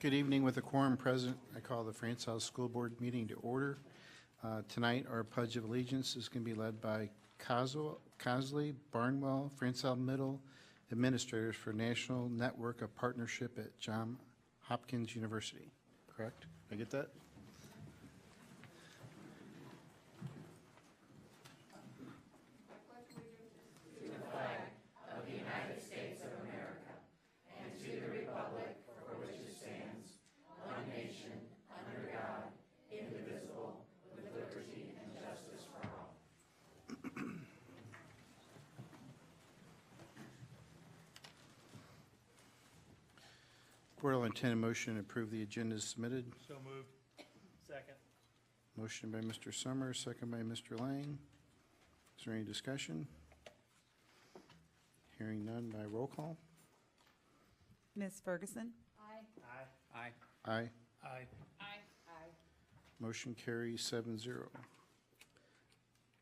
Good evening. With a quorum present, I call the Francis School Board meeting to order. Tonight, our Pledge of Allegiance is going to be led by Cosley, Barnwell, Francis Middle Administrators for National Network of Partnership at Johns Hopkins University. Correct? Did I get that? Board will entertain a motion to approve the agenda as submitted. So moved. Second. Motion by Mr. Summers, second by Mr. Lang. Is there any discussion? Hearing none by roll call. Ms. Ferguson? Aye. Aye. Aye. Aye. Aye. Motion carries 7-0.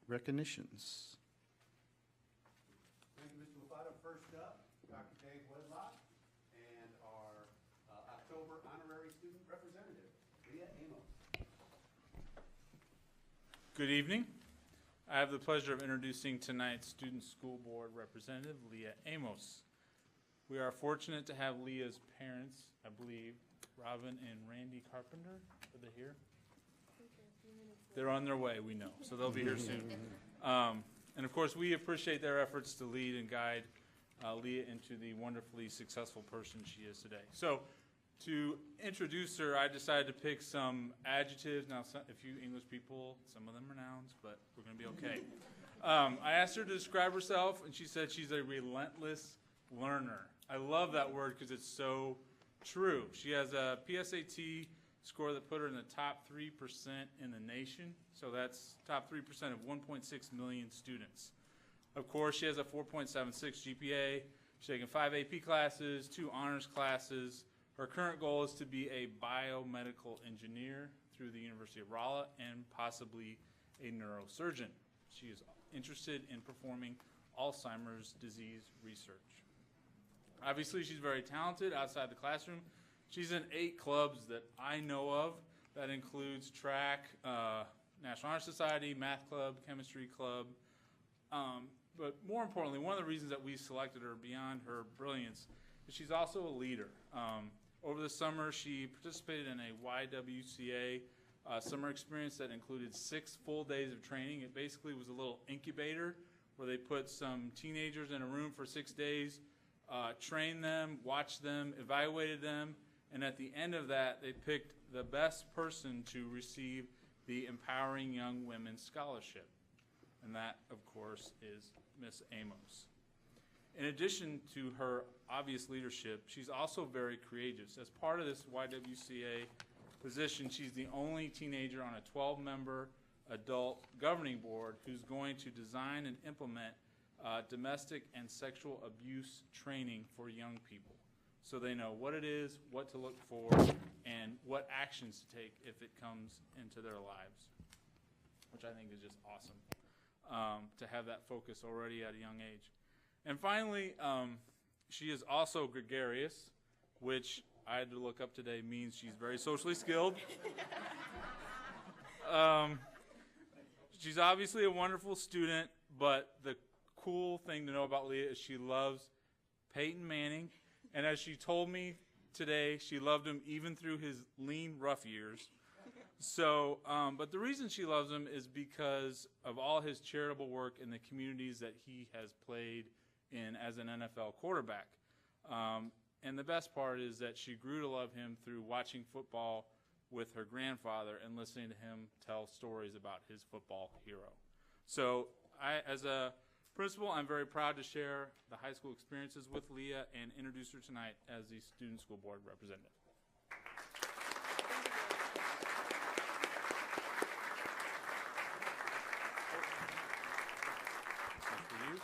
Recognitions. Thank you, Mr. Lovato. First up, Dr. Dave Wedlock and our October honorary student representative, Leah Amos. Good evening. I have the pleasure of introducing tonight's Student School Board Representative, Leah Amos. We are fortunate to have Leah's parents, I believe, Robin and Randy Carpenter. Are they here? They're on their way, we know, so they'll be here soon. And of course, we appreciate their efforts to lead and guide Leah into the wonderfully successful person she is today. So, to introduce her, I decided to pick some adjectives. Now, if you English people, some of them are nouns, but we're going to be okay. I asked her to describe herself, and she said she's a relentless learner. I love that word because it's so true. She has a PSAT score that put her in the top 3% in the nation. So that's top 3% of 1.6 million students. Of course, she has a 4.76 GPA. She's taken 5 AP classes, 2 honors classes. Her current goal is to be a biomedical engineer through the University of Rolla and possibly a neurosurgeon. She is interested in performing Alzheimer's disease research. Obviously, she's very talented outside the classroom. She's in 8 clubs that I know of. That includes track, National Honor Society, math club, chemistry club. But more importantly, one of the reasons that we selected her beyond her brilliance is she's also a leader. Over the summer, she participated in a YWCA summer experience that included 6 full days of training. It basically was a little incubator where they put some teenagers in a room for 6 days, trained them, watched them, evaluated them, and at the end of that, they picked the best person to receive the Empowering Young Women Scholarship. And that, of course, is Miss Amos. In addition to her obvious leadership, she's also very courageous. As part of this YWCA position, she's the only teenager on a 12-member adult governing board who's going to design and implement domestic and sexual abuse training for young people, so they know what it is, what to look for, and what actions to take if it comes into their lives, which I think is just awesome to have that focus already at a young age. And finally, she is also gregarious, which I had to look up today means she's very socially skilled. She's obviously a wonderful student, but the cool thing to know about Leah is she loves Peyton Manning. And as she told me today, she loved him even through his lean, rough years. So, but the reason she loves him is because of all his charitable work in the communities that he has played in as an NFL quarterback. And the best part is that she grew to love him through watching football with her grandfather and listening to him tell stories about his football hero. So as a principal, I'm very proud to share the high school experiences with Leah and introduce her tonight as the Student School Board Representative. For you.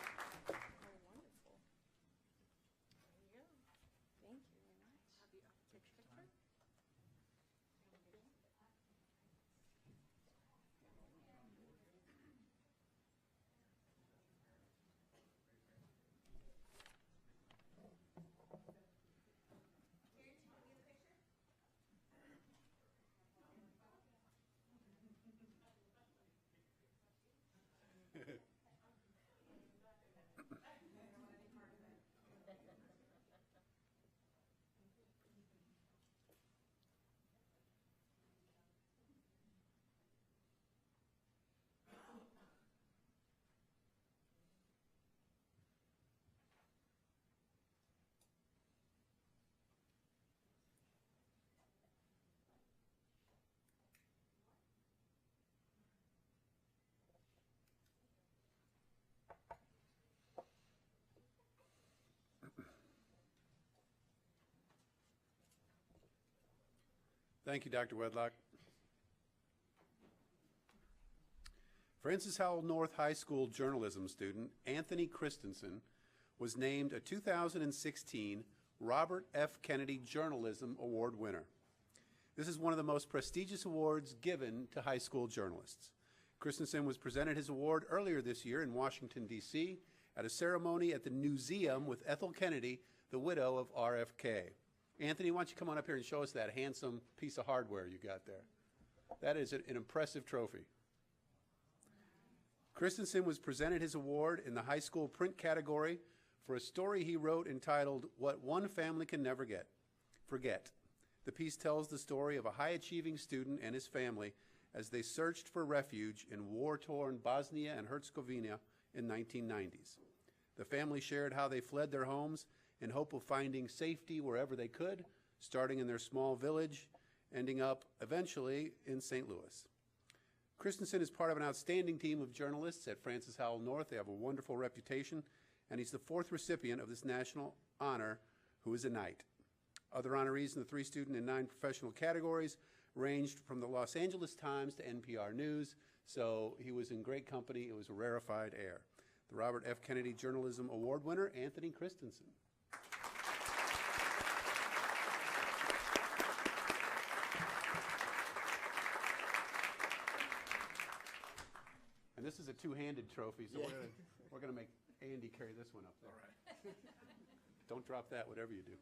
Thank you, Dr. Wedlock. Francis Howell North High School journalism student Anthony Christensen was named a 2016 Robert F. Kennedy Journalism Award winner. This is one of the most prestigious awards given to high school journalists. Christensen was presented his award earlier this year in Washington, D.C. at a ceremony at the Newseum with Ethel Kennedy, the widow of RFK. Anthony, why don't you come on up here and show us that handsome piece of hardware you got there. That is an impressive trophy. Christensen was presented his award in the high school print category for a story he wrote entitled, What One Family Can Never Forget. The piece tells the story of a high-achieving student and his family as they searched for refuge in war-torn Bosnia and Herzegovina in 1990s. The family shared how they fled their homes in hope of finding safety wherever they could, starting in their small village, ending up eventually in St. Louis. Christensen is part of an outstanding team of journalists at Francis Howell North. They have a wonderful reputation, and he's the 4th recipient of this national honor, who is a Knight. Other honorees in the 3 student and 9 professional categories ranged from the Los Angeles Times to NPR News, so he was in great company. It was a rarefied air. The Robert F. Kennedy Journalism Award winner, Anthony Christensen. And this is a two-handed trophy, so we're gonna make Andy carry this one up there. All right. Don't drop that, whatever you do.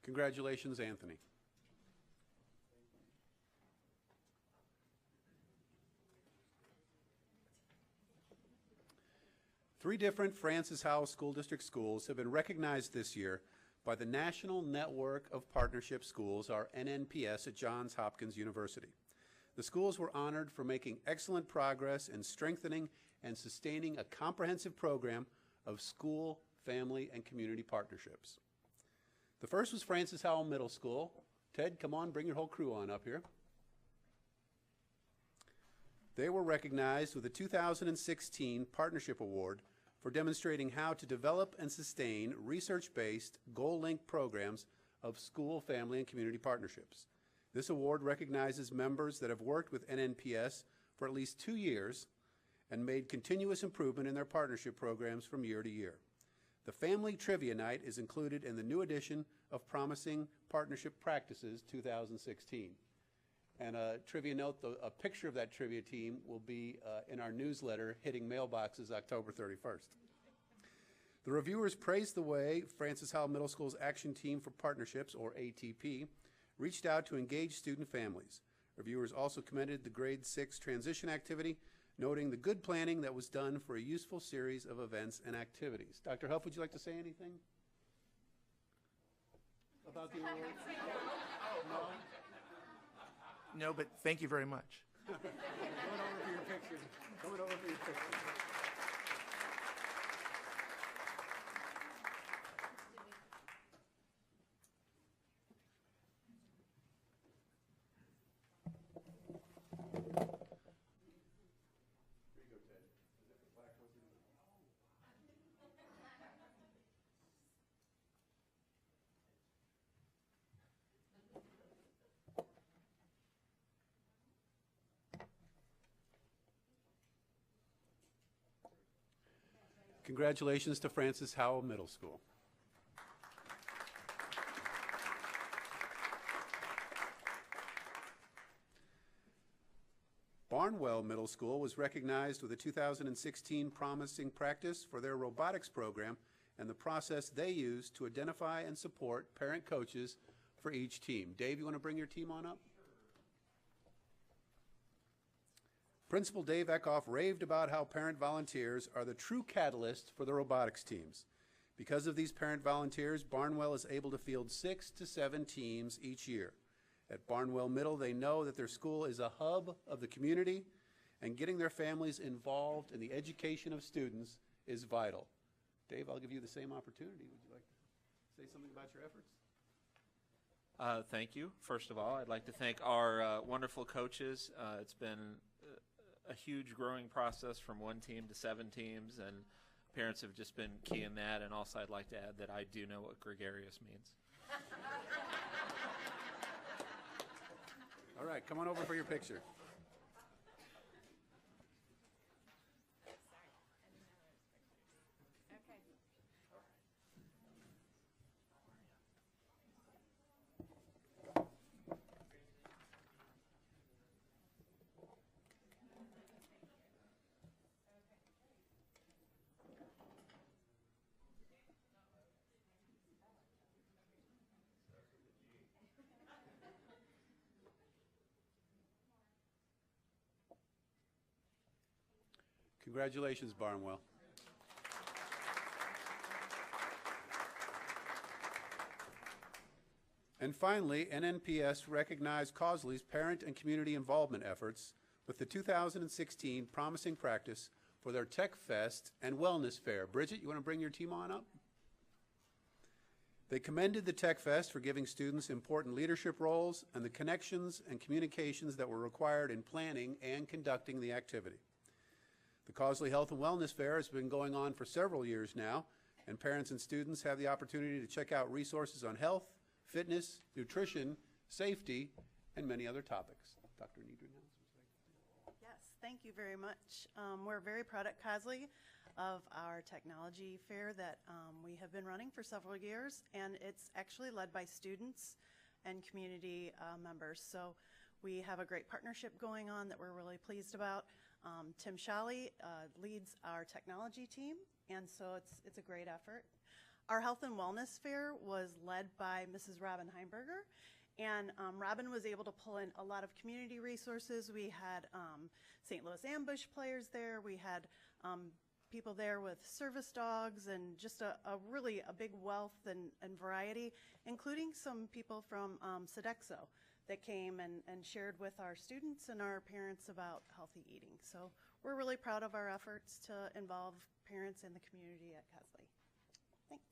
Congratulations, Anthony. Three different Francis Howell School District schools have been recognized this year by the National Network of Partnership Schools, our NNPS, at Johns Hopkins University. The schools were honored for making excellent progress in strengthening and sustaining a comprehensive program of school, family, and community partnerships. The first was Francis Howell Middle School. Ted, come on, bring your whole crew on up here. They were recognized with a 2016 Partnership Award for demonstrating how to develop and sustain research-based, goal-linked programs of school, family, and community partnerships. This award recognizes members that have worked with NNPS for at least 2 years and made continuous improvement in their partnership programs from year to year. The Family Trivia Night is included in the new edition of Promising Partnership Practices 2016. And a trivia note, a picture of that trivia team will be in our newsletter hitting mailboxes October 31st. The reviewers praised the way Francis Howell Middle School's Action Team for Partnerships, or ATP, reached out to engage student families. Reviewers also commended the Grade 6 transition activity, noting the good planning that was done for a useful series of events and activities. Dr. Huff, would you like to say anything about the awards? No, but thank you very much. Coming over for your picture. Coming over for your picture. Congratulations to Francis Howell Middle School. Barnwell Middle School was recognized with a 2016 Promising Practice for their robotics program and the process they use to identify and support parent coaches for each team. Dave, you want to bring your team on up? Principal Dave Eckhoff raved about how parent volunteers are the true catalyst for the robotics teams. Because of these parent volunteers, Barnwell is able to field 6 to 7 teams each year. At Barnwell Middle, they know that their school is a hub of the community, and getting their families involved in the education of students is vital. Dave, I'll give you the same opportunity. Would you like to say something about your efforts? Thank you. First of all, I'd like to thank our wonderful coaches. It's been a huge growing process from 1 team to 7 teams, and parents have just been key in that. And also, I'd like to add that I do know what gregarious means. All right, come on over for your picture. Congratulations, Barnwell. And finally, NNPS recognized Causley's parent and community involvement efforts with the 2016 Promising Practice for their Tech Fest and Wellness Fair. Bridget, you want to bring your team on up? They commended the Tech Fest for giving students important leadership roles and the connections and communications that were required in planning and conducting the activity. The Causley Health and Wellness Fair has been going on for several years now, and parents and students have the opportunity to check out resources on health, fitness, nutrition, safety, and many other topics. Dr. Niedernhaus. Yes, thank you very much. We're very proud at Causley of our technology fair that we have been running for several years, and it's actually led by students and community members. So we have a great partnership going on that we're really pleased about. Tim Shalley leads our technology team, and so it's a great effort. Our health and wellness fair was led by Mrs. Robin Heimberger, and Robin was able to pull in a lot of community resources. We had St. Louis Ambush players there. We had people there with service dogs, and just a really big wealth and variety, including some people from Sodexo that came and shared with our students and our parents about healthy eating. So we're really proud of our efforts to involve parents in the community at Causley. Thanks.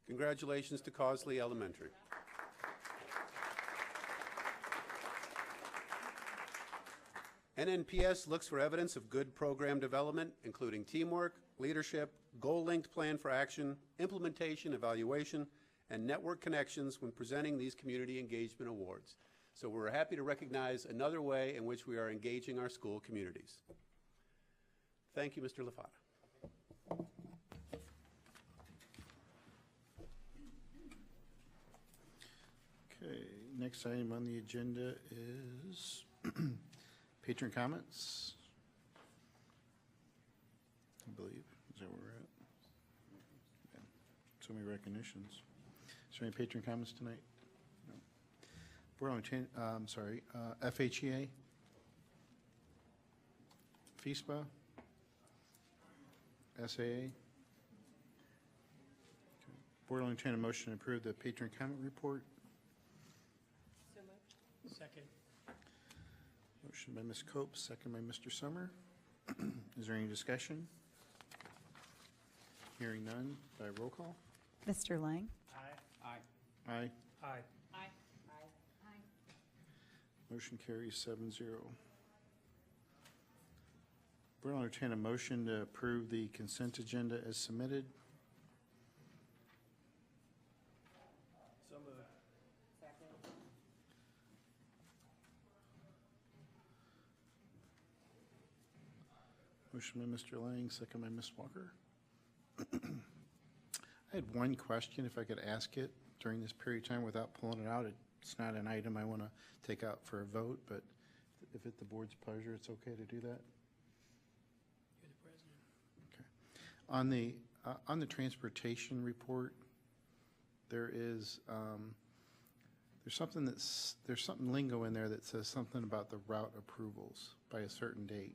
Congratulations to Causley Elementary. NNPS looks for evidence of good program development, including teamwork, leadership, goal-linked plan for action, implementation, evaluation, and network connections when presenting these community engagement awards. So we're happy to recognize another way in which we are engaging our school communities. Thank you, Mr. Lafata. Okay, next item on the agenda is patron comments, I believe. Is that where we're at? Yeah. So many recognitions. Is there any patron comments tonight? No. Board on FHEA, FISPA, SAA. Okay. Board will entertain a motion to approve the patron comment report. Second. Motion by Ms. Cope, second by Mr. Summer. Is there any discussion? Hearing none, by roll call. Mr. Lang? Aye. Aye. Aye. Aye. Motion carries 7-0. Board will entertain a motion to approve the consent agenda as submitted. So moved. Motion by Mr. Lang, second by Ms. Walker. I had one question, if I could ask it during this period of time without pulling it out. It's not an item I want to take out for a vote, but if it's the board's pleasure, it's okay to do that? You're the president. On the transportation report, there's something lingo in there that says something about the route approvals by a certain date.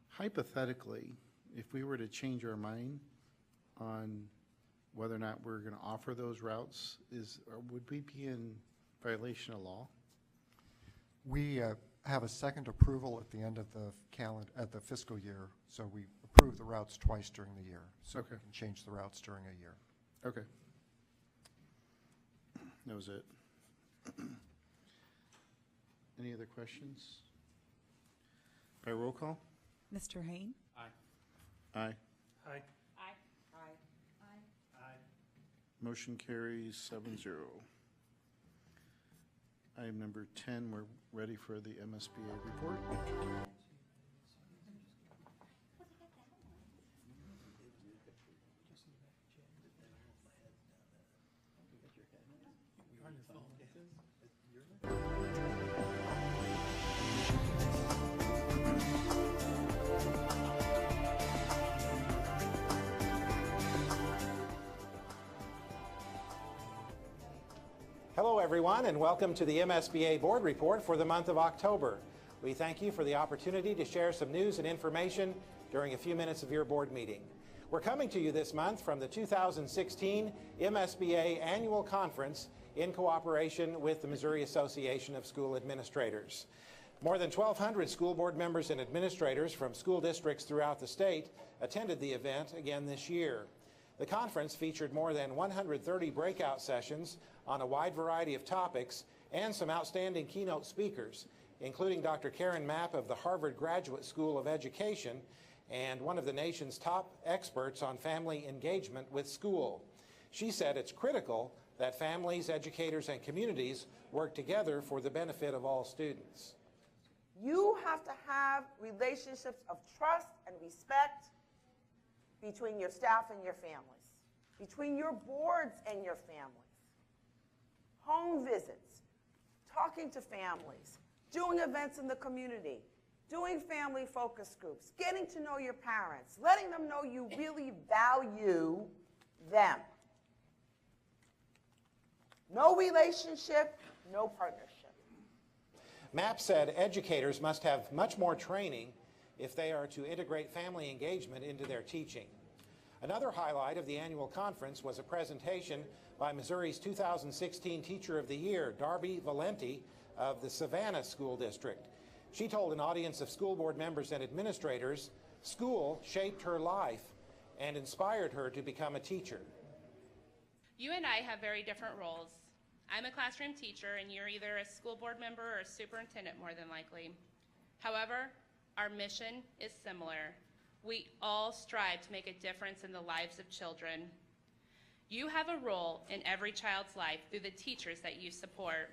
Hypothetically, if we were to change our mind on whether or not we're going to offer those routes, would we be in violation of law? We have a second approval at the end of the fiscal year, so we approve the routes twice during the year. So Okay. we can change the routes during a year. Okay. That was it. Any other questions? By roll call? Mr. Hain? Aye. Aye. Aye. Aye. Motion carries 7-0. Item number 10, we're ready for the MSBA report. On your phone. Hello, everyone, and welcome to the MSBA Board Report for the month of October. We thank you for the opportunity to share some news and information during a few minutes of your board meeting. We're coming to you this month from the 2016 MSBA Annual Conference in cooperation with the Missouri Association of School Administrators. More than 1,200 school board members and administrators from school districts throughout the state attended the event again this year. The conference featured more than 130 breakout sessions on a wide variety of topics and some outstanding keynote speakers, including Dr. Karen Mapp of the Harvard Graduate School of Education and one of the nation's top experts on family engagement with school. She said it's critical that families, educators, and communities work together for the benefit of all students. You have to have relationships of trust and respect between your staff and your families, between your boards and your families. Home visits, talking to families, doing events in the community, doing family focus groups, getting to know your parents, letting them know you really value them. No relationship, no partnership. Mapp said educators must have much more training if they are to integrate family engagement into their teaching. Another highlight of the annual conference was a presentation by Missouri's 2016 Teacher of the Year, Darby Valenti of the Savannah School District. She told an audience of school board members and administrators, school shaped her life and inspired her to become a teacher. You and I have very different roles. I'm a classroom teacher, and you're either a school board member or a superintendent, more than likely. However, our mission is similar. We all strive to make a difference in the lives of children. You have a role in every child's life through the teachers that you support.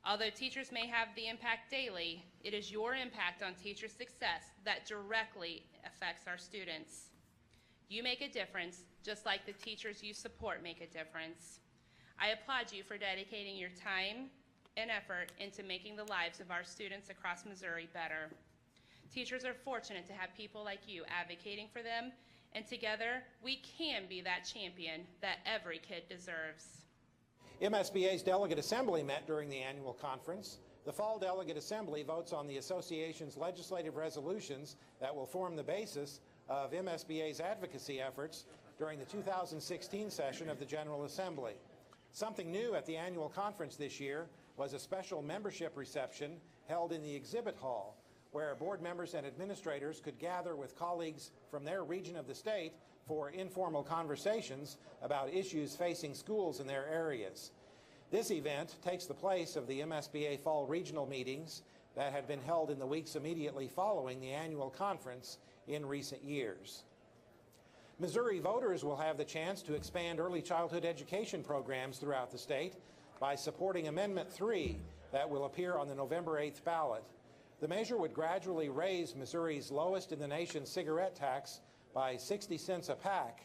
Although teachers may have the impact daily, it is your impact on teacher success that directly affects our students. You make a difference, just like the teachers you support make a difference. I applaud you for dedicating your time and effort into making the lives of our students across Missouri better. Teachers are fortunate to have people like you advocating for them, and together we can be that champion that every kid deserves. MSBA's Delegate Assembly met during the annual conference. The Fall Delegate Assembly votes on the association's legislative resolutions that will form the basis of MSBA's advocacy efforts during the 2016 session of the General Assembly. Something new at the annual conference this year was a special membership reception held in the exhibit hall, where board members and administrators could gather with colleagues from their region of the state for informal conversations about issues facing schools in their areas. This event takes the place of the MSBA Fall Regional meetings that had been held in the weeks immediately following the annual conference in recent years. Missouri voters will have the chance to expand early childhood education programs throughout the state by supporting Amendment 3 that will appear on the November 8th ballot. The measure would gradually raise Missouri's lowest in the nation cigarette tax by 60 cents a pack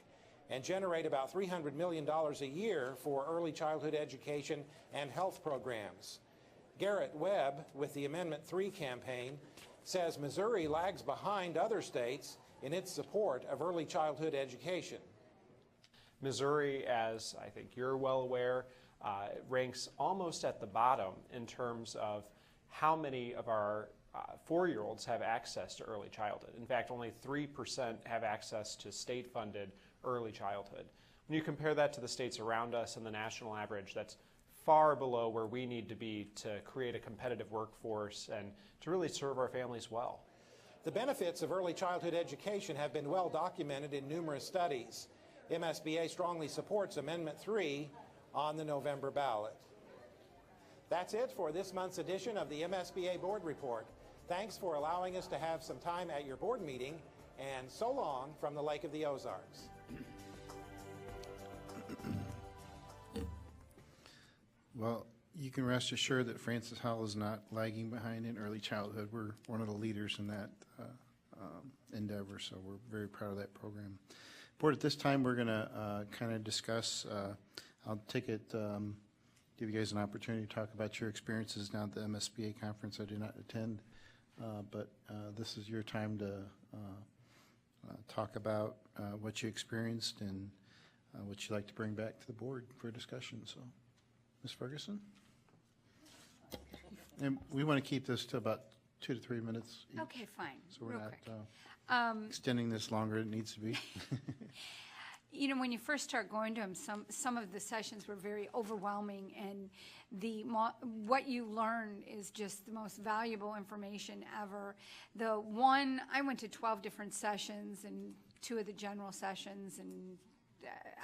and generate about $300 million a year for early childhood education and health programs. Garrett Webb with the Amendment 3 campaign says Missouri lags behind other states in its support of early childhood education. Missouri, as I think you're well aware, ranks almost at the bottom in terms of how many of our 4-year-olds have access to early childhood. In fact, only 3% have access to state-funded early childhood. When you compare that to the states around us and the national average, that's far below where we need to be to create a competitive workforce and to really serve our families well. The benefits of early childhood education have been well documented in numerous studies. MSBA strongly supports Amendment 3 on the November ballot. That's it for this month's edition of the MSBA Board Report. Thanks for allowing us to have some time at your board meeting, and so long from the Lake of the Ozarks. Well, you can rest assured that Francis Howell is not lagging behind in early childhood. We're one of the leaders in that endeavor, so we're very proud of that program. Board, at this time, we're going to kind of discuss, I'll take it, give you guys an opportunity to talk about your experiences down at the MSBA conference. I did not attend, but this is your time to talk about what you experienced and what you'd like to bring back to the board for discussion. So, Ms. Ferguson? And we want to keep this to about 2 to 3 minutes each. Okay, fine. So we're Real not quick. extending this longer than it needs to be. You know, when you first start going to them, some of the sessions were very overwhelming, and what you learn is just the most valuable information ever. I went to 12 different sessions and 2 of the general sessions and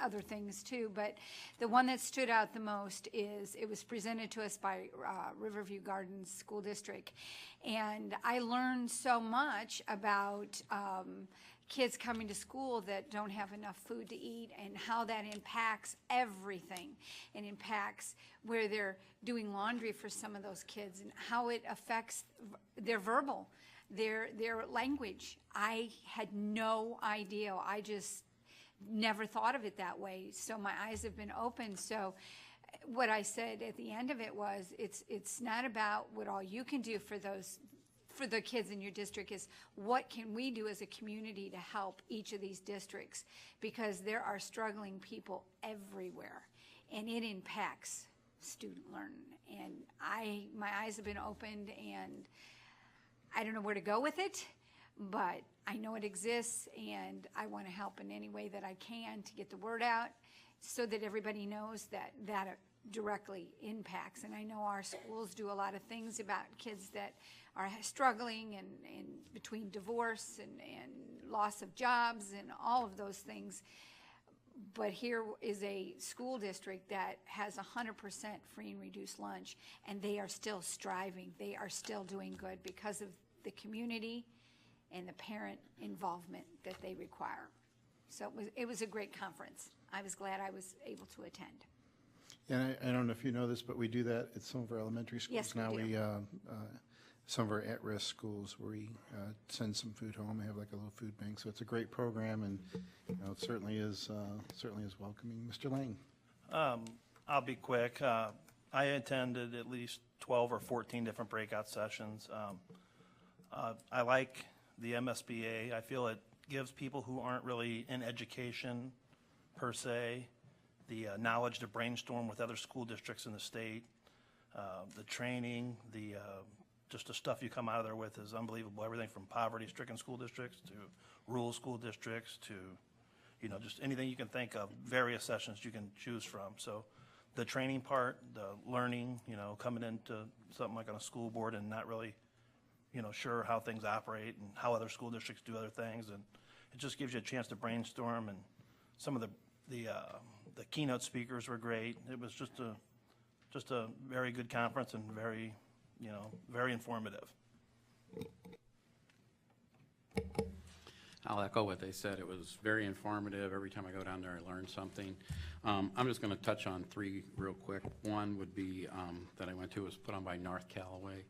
other things too, but the one that stood out the most is it was presented to us by Riverview Gardens School District, and I learned so much about kids coming to school that don't have enough food to eat and how that impacts everything. It impacts where they're doing laundry for some of those kids and how it affects their verbal, their language. I had no idea. I just never thought of it that way. So my eyes have been opened. So what I said at the end of it was, it's not about what all you can do for the kids in your district, is what can we do as a community to help each of these districts, because there are struggling people everywhere and it impacts student learning. And my eyes have been opened, and I don't know where to go with it, but I know it exists, and I want to help in any way that I can to get the word out so that everybody knows that directly impacts. And I know our schools do a lot of things about kids that are struggling and between divorce and loss of jobs and all of those things. But here is a school district that has 100% free and reduced lunch, and they are still striving. They are still doing good because of the community and the parent involvement that they require. So it was a great conference. I was glad I was able to attend. And I don't know if you know this, but we do that at some of our elementary schools. Yes, we now. do. Some of our at-risk schools where we send some food home. We have like a little food bank. So it's a great program, and it certainly is welcoming. Mr. Lang. I'll be quick. I attended at least 12 or 14 different breakout sessions. I like the MSBA. I feel it gives people who aren't really in education per se the knowledge to brainstorm with other school districts in the state. The training, just the stuff you come out of there with is unbelievable. Everything from poverty-stricken school districts to rural school districts to, just anything you can think of, various sessions you can choose from. So the training part, the learning, coming into something like on a school board and not really, sure how things operate and how other school districts do other things. And it just gives you a chance to brainstorm, and some of the keynote speakers were great. It was just a very good conference and very, very informative. I'll echo what they said. It was very informative. Every time I go down there, I learn something. I'm just going to touch on 3 real quick. One would be that I went to was put on by North Callaway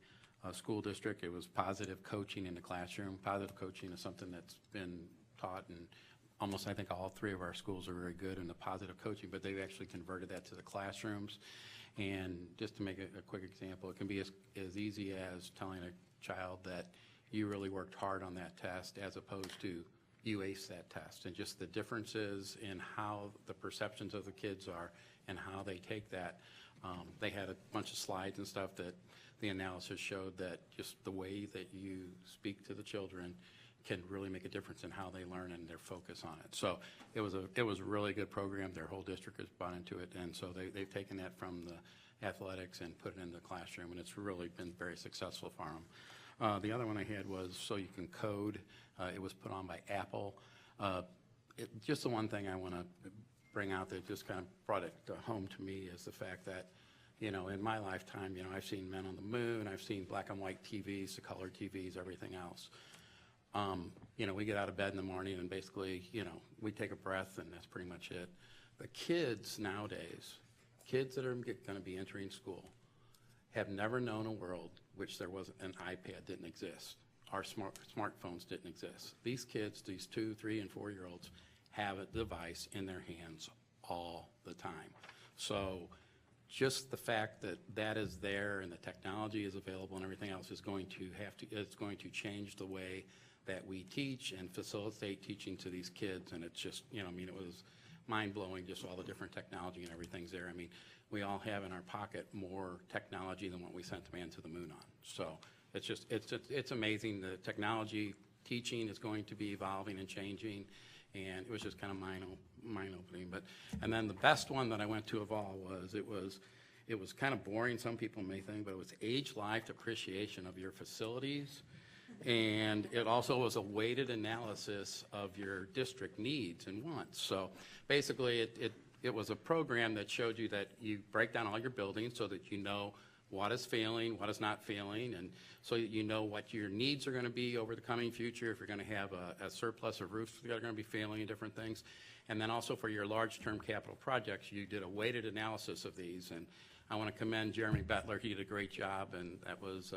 School District. It was positive coaching in the classroom. Positive coaching is something that's been taught, and almost I think all 3 of our schools are very good in the positive coaching, but they've actually converted that to the classrooms. And just to make a quick example, it can be as easy as telling a child that you really worked hard on that test, as opposed to you ace that test. And just the differences in how the perceptions of the kids are and how they take that. They had a bunch of slides and stuff that the analysis showed that just the way that you speak to the children can really make a difference in how they learn and their focus on it. So it was a really good program. Their whole district has bought into it, and so they've taken that from the athletics and put it in the classroom, and it's really been very successful for them. The other one I had was So You Can Code. It was put on by Apple. Just the one thing I want to bring out that just kind of brought it home to me is the fact that, you know, in my lifetime, you know, I've seen Men on the Moon, I've seen black and white TVs, the color TVs, everything else. You know, we get out of bed in the morning and basically, you know, we take a breath and that's pretty much it. The kids nowadays, kids that are going to be entering school, have never known a world which there was an iPad didn't exist. Our smartphones didn't exist. These kids, these 2, 3, and 4-year-olds, have a device in their hands all the time. So just the fact that that is there and the technology is available and everything else is going to change the way that we teach and facilitate teaching to these kids. And it's just, you know, I mean, it was mind-blowing just all the different technology and everything's there. I mean, we all have in our pocket more technology than what we sent the man to the moon on. So it's just, it's amazing. The technology teaching is going to be evolving and changing, and it was just kind of mind-opening. And then the best one that I went to of all was, it was kind of boring, some people may think, but it was age-life appreciation of your facilities. And it also was a weighted analysis of your district needs and wants. So basically it was a program that showed you that you break down all your buildings so that you know what is failing, what is not failing, and so you know what your needs are going to be over the coming future, if you're going to have a surplus of roofs that are going to be failing and different things. And then also for your large-term capital projects, you did a weighted analysis of these. And I want to commend Jeremy Bettler. He did a great job, and that was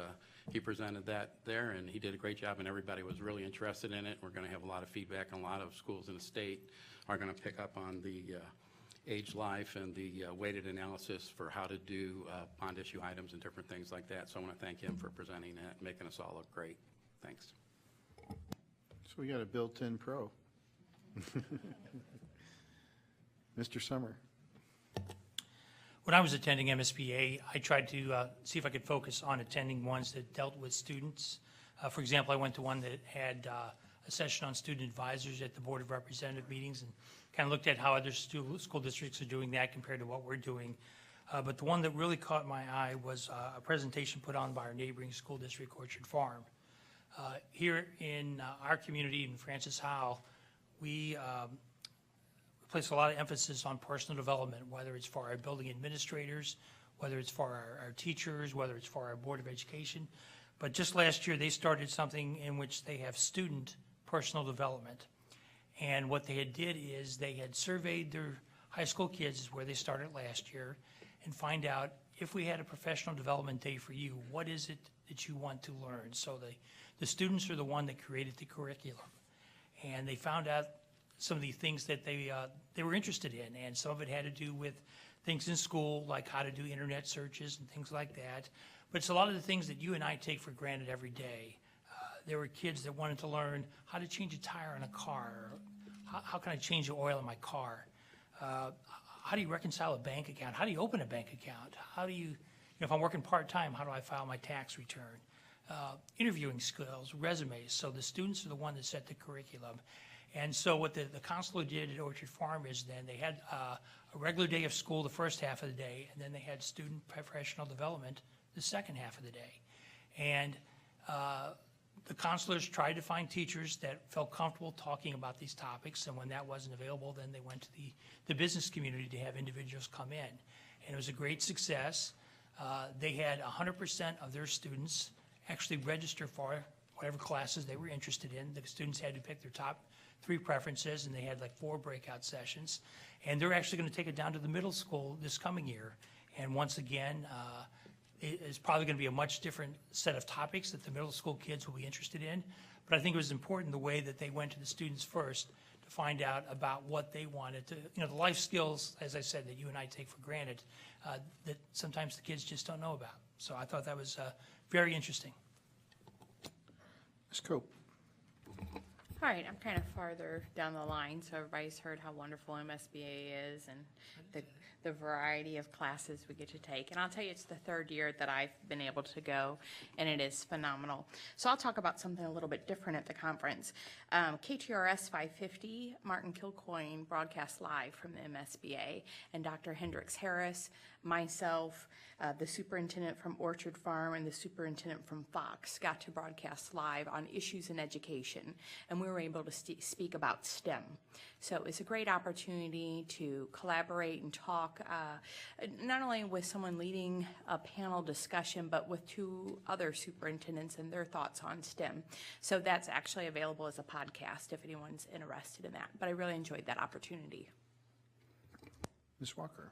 he presented that there, and he did a great job, and everybody was really interested in it. We're going to have a lot of feedback, and a lot of schools in the state are going to pick up on the age life and the weighted analysis for how to do bond issue items and different things like that. So I want to thank him for presenting that and making us all look great. Thanks. So we got a built-in pro. Mr. Summer. When I was attending MSBA, I tried to see if I could focus on attending ones that dealt with students. For example, I went to one that had a session on student advisors at the Board of Representative meetings and kind of looked at how other school districts are doing that compared to what we're doing. But the one that really caught my eye was a presentation put on by our neighboring school district, Orchard Farm. Here in our community in Francis Howell, we place a lot of emphasis on personal development, whether it's for our building administrators, whether it's for our teachers, whether it's for our Board of Education. But just last year, they started something in which they have student personal development. And what they did is they had surveyed their high school kids, where they started last year, and find out if we had a professional development day for you, what is it that you want to learn? So the students are the one that created the curriculum. And they found out some of the things that they were interested in, and some of it had to do with things in school, like how to do internet searches and things like that. But it's a lot of the things that you and I take for granted every day. There were kids that wanted to learn how to change a tire on a car. How can I change the oil in my car? How do you reconcile a bank account? How do you open a bank account? How do you if I'm working part-time, how do I file my tax return? Interviewing skills, resumes. So the students are the one that set the curriculum. And so what the counselor did at Orchard Farm is then they had a regular day of school the first half of the day, and then they had student professional development the second half of the day. And the counselors tried to find teachers that felt comfortable talking about these topics, and when that wasn't available, then they went to the business community to have individuals come in. And it was a great success. They had 100% of their students actually register for whatever classes they were interested in. The students had to pick their top 3 preferences, and they had like 4 breakout sessions. And they're actually going to take it down to the middle school this coming year. And once again, it's probably going to be a much different set of topics that the middle school kids will be interested in. But I think it was important the way that they went to the students first to find out about what they wanted to, the life skills, as I said, that you and I take for granted, that sometimes the kids just don't know about. So I thought that was very interesting. Ms. Cope. All right, I'm kind of farther down the line, so everybody's heard how wonderful MSBA is and the variety of classes we get to take. And I'll tell you, it's the third year that I've been able to go, and it is phenomenal. So I'll talk about something a little bit different at the conference. KTRS 550, Martin Kilcoyne broadcast live from the MSBA, and Dr. Hendricks Harris, myself, the superintendent from Orchard Farm, and the superintendent from Fox got to broadcast live on issues in education, and we were able to speak about STEM. So it's a great opportunity to collaborate and talk, not only with someone leading a panel discussion, but with two other superintendents and their thoughts on STEM. So that's actually available as a podcast if anyone's interested in that. But I really enjoyed that opportunity. Ms. Walker.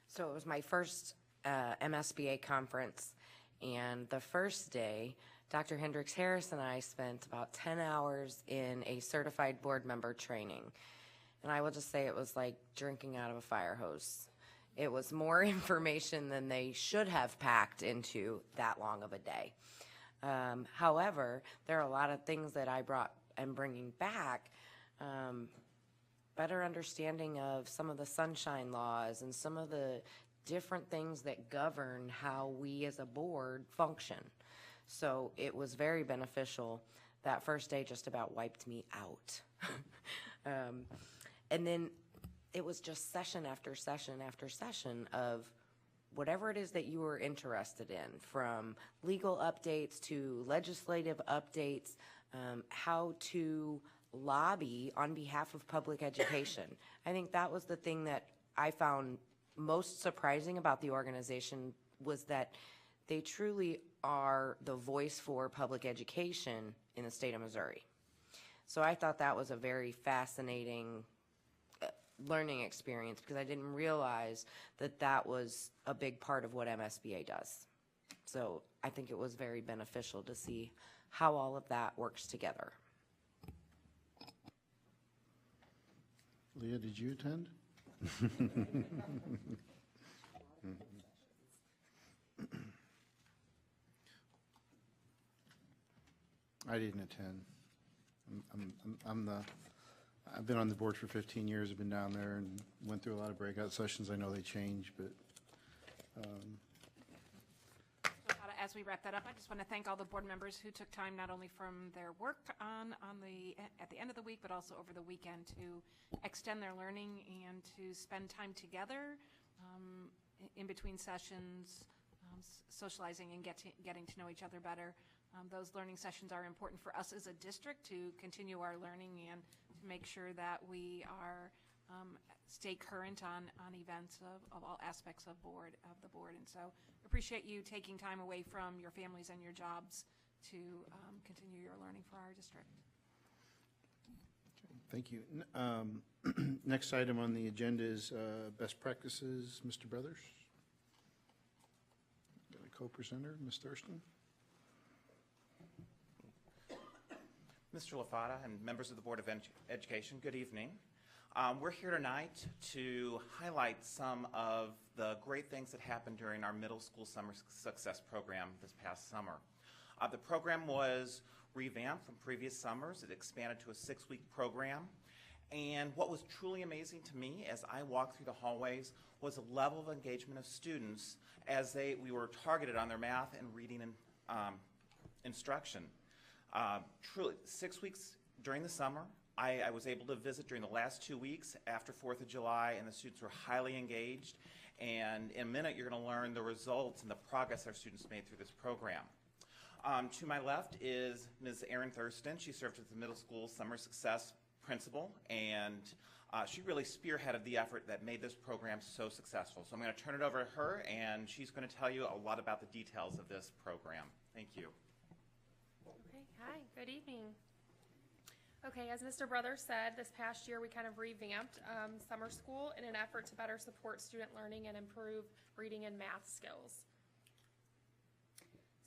So it was my first MSBA conference, and the first day, Dr. Hendricks Harris and I spent about 10 hours in a certified board member training. And I will just say it was like drinking out of a fire hose. It was more information than they should have packed into that long of a day. However, there are a lot of things that I am bringing back. Better understanding of some of the sunshine laws and some of the different things that govern how we as a board function. So it was very beneficial. That first day just about wiped me out. And then it was just session after session after session of whatever it is that you were interested in, from legal updates to legislative updates, how to lobby on behalf of public education. I think that was the thing that I found most surprising about the organization, was that they truly are the voice for public education in the state of Missouri. So I thought that was a very fascinating learning experience, because I didn't realize that that was a big part of what MSBA does. So I think it was very beneficial to see how all of that works together. Leah, did you attend? I didn't attend. I've been on the board for 15 years. I've been down there and went through a lot of breakout sessions. I know they change, but as we wrap that up, I just want to thank all the board members who took time not only from their work at the end of the week, but also over the weekend to extend their learning and to spend time together in between sessions, socializing and getting to know each other better. Those learning sessions are important for us as a district to continue our learning and to make sure that we are stay current on events of all aspects of the board. And so appreciate you taking time away from your families and your jobs to continue your learning for our district. thank you. Next item on the agenda is best practices. Mr. Brothers. Got a co-presenter, Ms. Thurston. Mr. LaFata and members of the Board of Education, good evening. We're here tonight to highlight some of the great things that happened during our middle school summer success program this past summer. The program was revamped from previous summers. It expanded to a 6-week program. And what was truly amazing to me as I walked through the hallways was the level of engagement of students as we were targeted on their math and reading and instruction. Truly, 6 weeks during the summer. I was able to visit during the last 2 weeks after 4th of July, and the students were highly engaged. And in a minute, you're going to learn the results and the progress our students made through this program. To my left is Ms. Erin Thurston. She served as the middle school summer success principal, and she really spearheaded the effort that made this program so successful. So I'm going to turn it over to her, and she's going to tell you a lot about the details of this program. Thank you. Okay, hi, good evening. Okay, as Mr. Brother said, this past year we kind of revamped summer school in an effort to better support student learning and improve reading and math skills.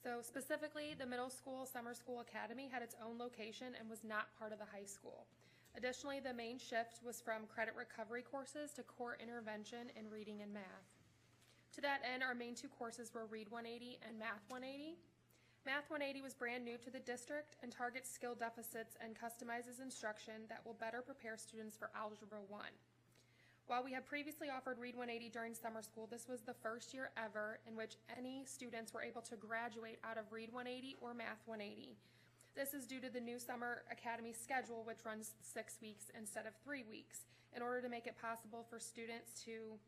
So specifically, the middle school summer school academy had its own location and was not part of the high school. Additionally, the main shift was from credit recovery courses to core intervention in reading and math. To that end, our main 2 courses were Read 180 and Math 180. Math 180 was brand new to the district and targets skill deficits and customizes instruction that will better prepare students for Algebra 1. While we have previously offered Read 180 during summer school, this was the first year ever in which any students were able to graduate out of Read 180 or Math 180. This is due to the new Summer Academy schedule, which runs 6 weeks instead of 3 weeks, in order to make it possible for students to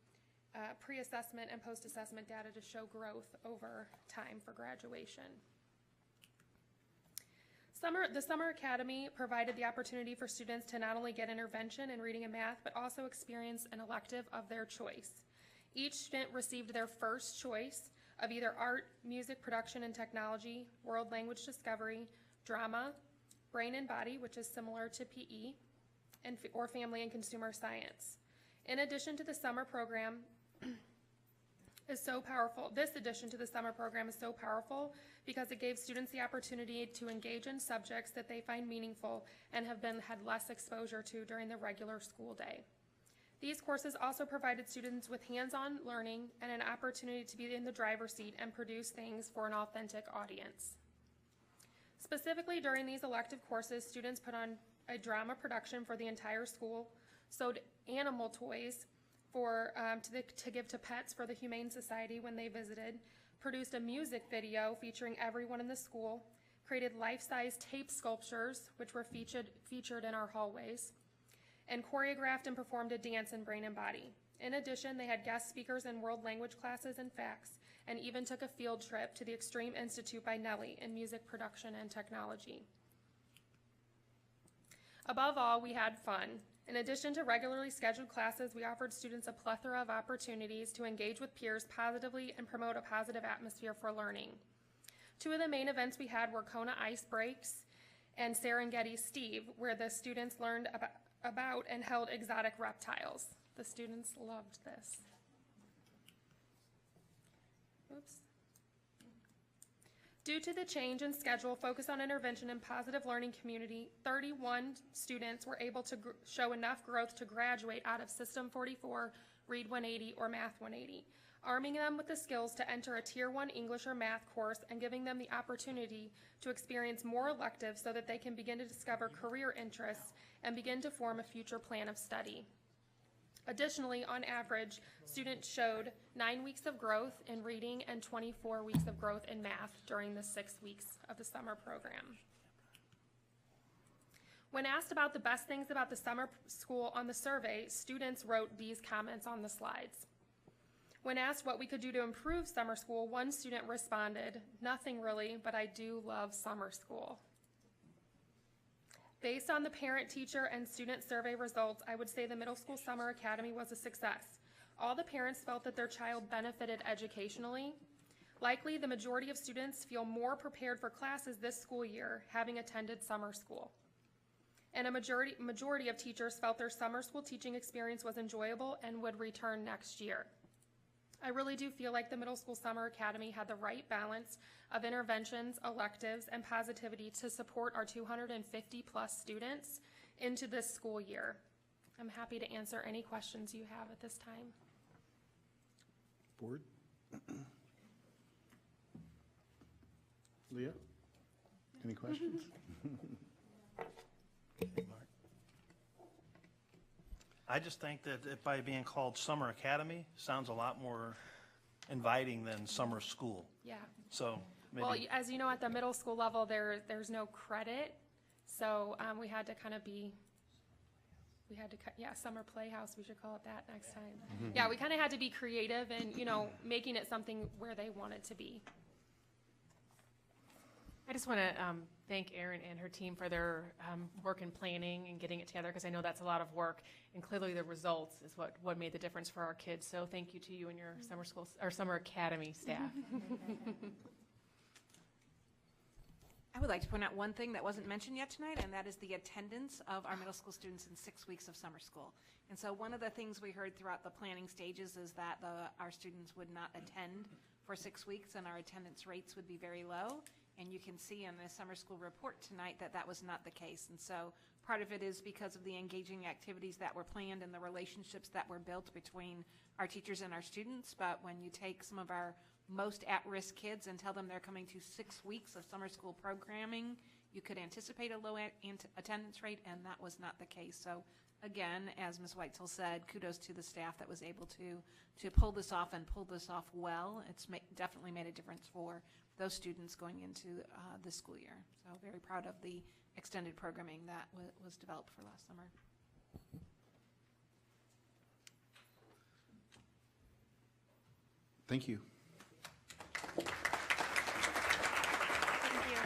pre-assessment and post-assessment data to show growth over time for graduation. The Summer Academy provided the opportunity for students to not only get intervention in reading and math, but also experience an elective of their choice. Each student received their first choice of either art, music, production and technology, world language discovery, drama, brain and body, which is similar to PE, or family and consumer science. In addition to the summer program, this addition to the summer program is so powerful because it gave students the opportunity to engage in subjects that they find meaningful and had less exposure to during the regular school day. These courses also provided students with hands-on learning and an opportunity to be in the driver's seat and produce things for an authentic audience. Specifically during these elective courses, students put on a drama production for the entire school, sewed animal toys to give to pets for the Humane Society when they visited, produced a music video featuring everyone in the school, created life-size tape sculptures, which were featured in our hallways, and choreographed and performed a dance in Brain and Body. In addition, they had guest speakers in world language classes and facts, and even took a field trip to the Extreme Institute by Nellie in music production and technology. Above all, we had fun. In addition to regularly scheduled classes, we offered students a plethora of opportunities to engage with peers positively and promote a positive atmosphere for learning. Two of the main events we had were Kona Ice Breaks and Serengeti Steve, where the students learned about and held exotic reptiles. The students loved this. Oops. Due to the change in schedule focused on intervention and positive learning community, 31 students were able to show enough growth to graduate out of System 44, Read 180, or Math 180, arming them with the skills to enter a Tier 1 English or Math course and giving them the opportunity to experience more electives so that they can begin to discover career interests and begin to form a future plan of study. Additionally, on average, students showed 9 weeks of growth in reading and 24 weeks of growth in math during the 6 weeks of the summer program. When asked about the best things about the summer school on the survey, students wrote these comments on the slides. When asked what we could do to improve summer school, one student responded, "Nothing really, but I do love summer school." Based on the parent, teacher, and student survey results, I would say the Middle School Summer Academy was a success. All the parents felt that their child benefited educationally. Likely, the majority of students feel more prepared for classes this school year, having attended summer school. And a majority of teachers felt their summer school teaching experience was enjoyable and would return next year. I really do feel like the Middle School Summer Academy had the right balance of interventions, electives, and positivity to support our 250 plus students into this school year. I'm happy to answer any questions you have at this time. Board? Leah? Any questions? I just think that it, by being called Summer Academy, sounds a lot more inviting than summer school. Yeah. So maybe. Well, as you know, at the middle school level, there's no credit, so we had to kind of summer playhouse, we should call it that next time. Mm-hmm. Yeah, we kind of had to be creative and, making it something where they want it to be. I just want to thank Erin and her team for their work in planning and getting it together, because I know that's a lot of work, and clearly the results is what made the difference for our kids. So thank you to you and your summer school or summer academy staff. I would like to point out one thing that wasn't mentioned yet tonight, and that is the attendance of our middle school students in 6 weeks of summer school. And so one of the things we heard throughout the planning stages is that our students would not attend for 6 weeks, and our attendance rates would be very low. And you can see in the summer school report tonight that that was not the case. And so part of it is because of the engaging activities that were planned and the relationships that were built between our teachers and our students. But when you take some of our most at-risk kids and tell them they're coming to 6 weeks of summer school programming, you could anticipate a low attendance rate, and that was not the case. So again, as Ms. Whitesell said, kudos to the staff that was able to pull this off and pull this off well. It's definitely made a difference for those students going into this school year. So very proud of the extended programming that was developed for last summer. Thank you. Thank you.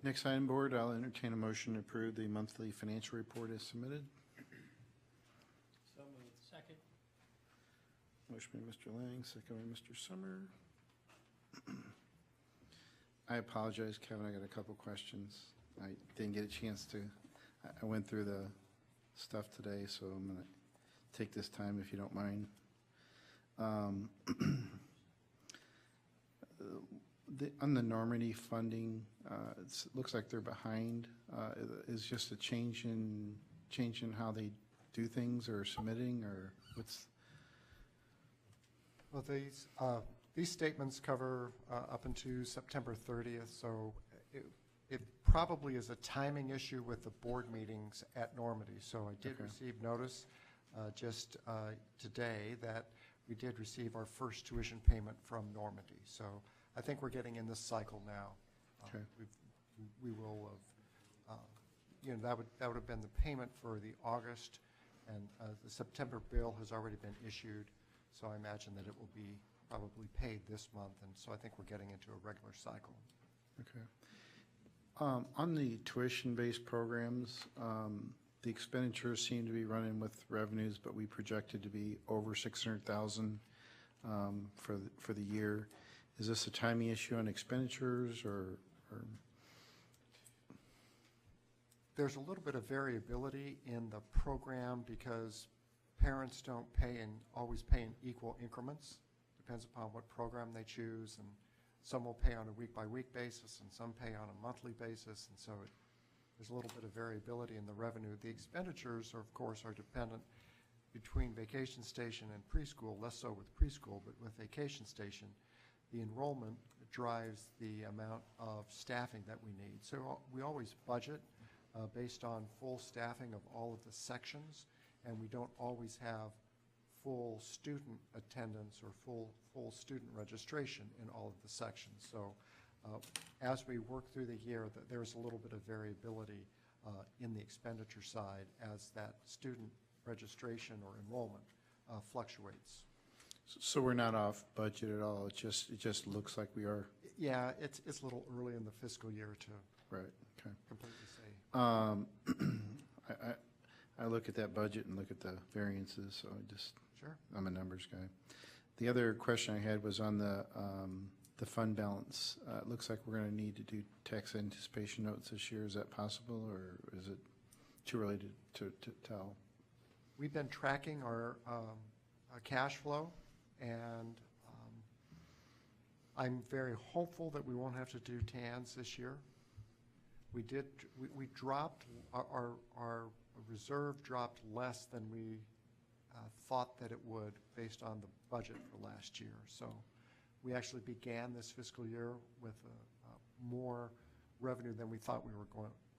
Next item, board, I'll entertain a motion to approve the monthly financial report as submitted. So moved. Second. Motion by Mr. Lang, second by Mr. Summer. I apologize, Kevin, I got a couple questions. I didn't get a chance to, I went through the stuff today, so I'm going to take this time if you don't mind. On the Normandy funding, it looks like they're behind. Is just a change in how they do things or submitting, or what's? Well, these statements cover up until September 30th, so it probably is a timing issue with the board meetings at Normandy. So I did receive notice just today that we did receive our first tuition payment from Normandy. So I think we're getting in this cycle now. Okay. We will have, that would have been the payment for the August, and the September bill has already been issued. So I imagine that it will be probably paid this month, and so I think we're getting into a regular cycle. Okay. On the tuition-based programs, the expenditures seem to be running with revenues, but we projected to be over 600,000 for the year. Is this a timing issue on expenditures, or? There's a little bit of variability in the program because parents don't always pay in equal increments. Depends upon what program they choose, and some will pay on a week-by-week basis, and some pay on a monthly basis, and so there's a little bit of variability in the revenue. The expenditures, of course, are dependent between vacation station and preschool, less so with preschool, but with vacation station, the enrollment drives the amount of staffing that we need. So we always budget based on full staffing of all of the sections, and we don't always have full student attendance or full student registration in all of the sections. So as we work through the year, there's a little bit of variability in the expenditure side as that student registration or enrollment fluctuates. So we're not off budget at all. It just looks like we are. Yeah, it's a little early in the fiscal year to completely say. I look at that budget and look at the variances, so Sure. I'm a numbers guy. The other question I had was on the fund balance. It looks like we're going to need to do tax anticipation notes this year. Is that possible, or is it too early to tell? We've been tracking our cash flow, and I'm very hopeful that we won't have to do TANs this year. We dropped, our reserve dropped less than we thought that it would based on the budget for last year. So we actually began this fiscal year with more revenue than we thought we were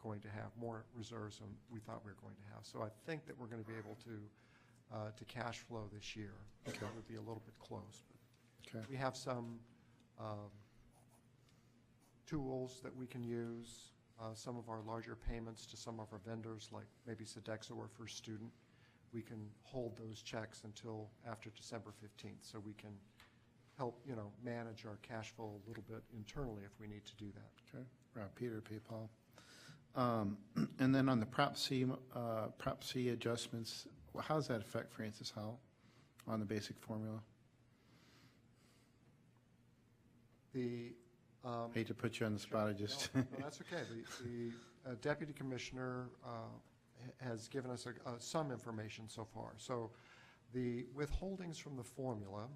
going to have, more reserves than we thought we were going to have. So I think that we're going to be able to cash flow this year. Okay. It would be a little bit close. But okay. We have some tools that we can use. Some of our larger payments to some of our vendors, like maybe Sodexo or First Student, we can hold those checks until after December 15th, so we can help, manage our cash flow a little bit internally if we need to do that. Okay. Peter, pay Paul. And then on the Prop C adjustments, how does that affect Francis Howell on the basic formula? Hate to put you on the spot. I just no, that's okay. The deputy commissioner has given us some information so far. So the withholdings from the formula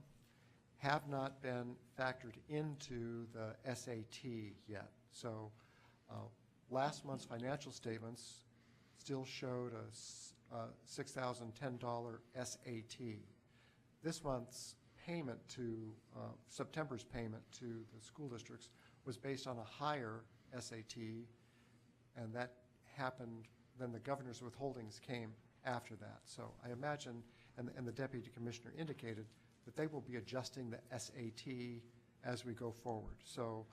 have not been factored into the SAT yet. So last month's financial statements still showed $6,010 SAT. This month's payment to, September's payment to the school districts was based on a higher SAT, and that happened, then the governor's withholdings came after that. So I imagine, and the deputy commissioner indicated, that they will be adjusting the SAT as we go forward. So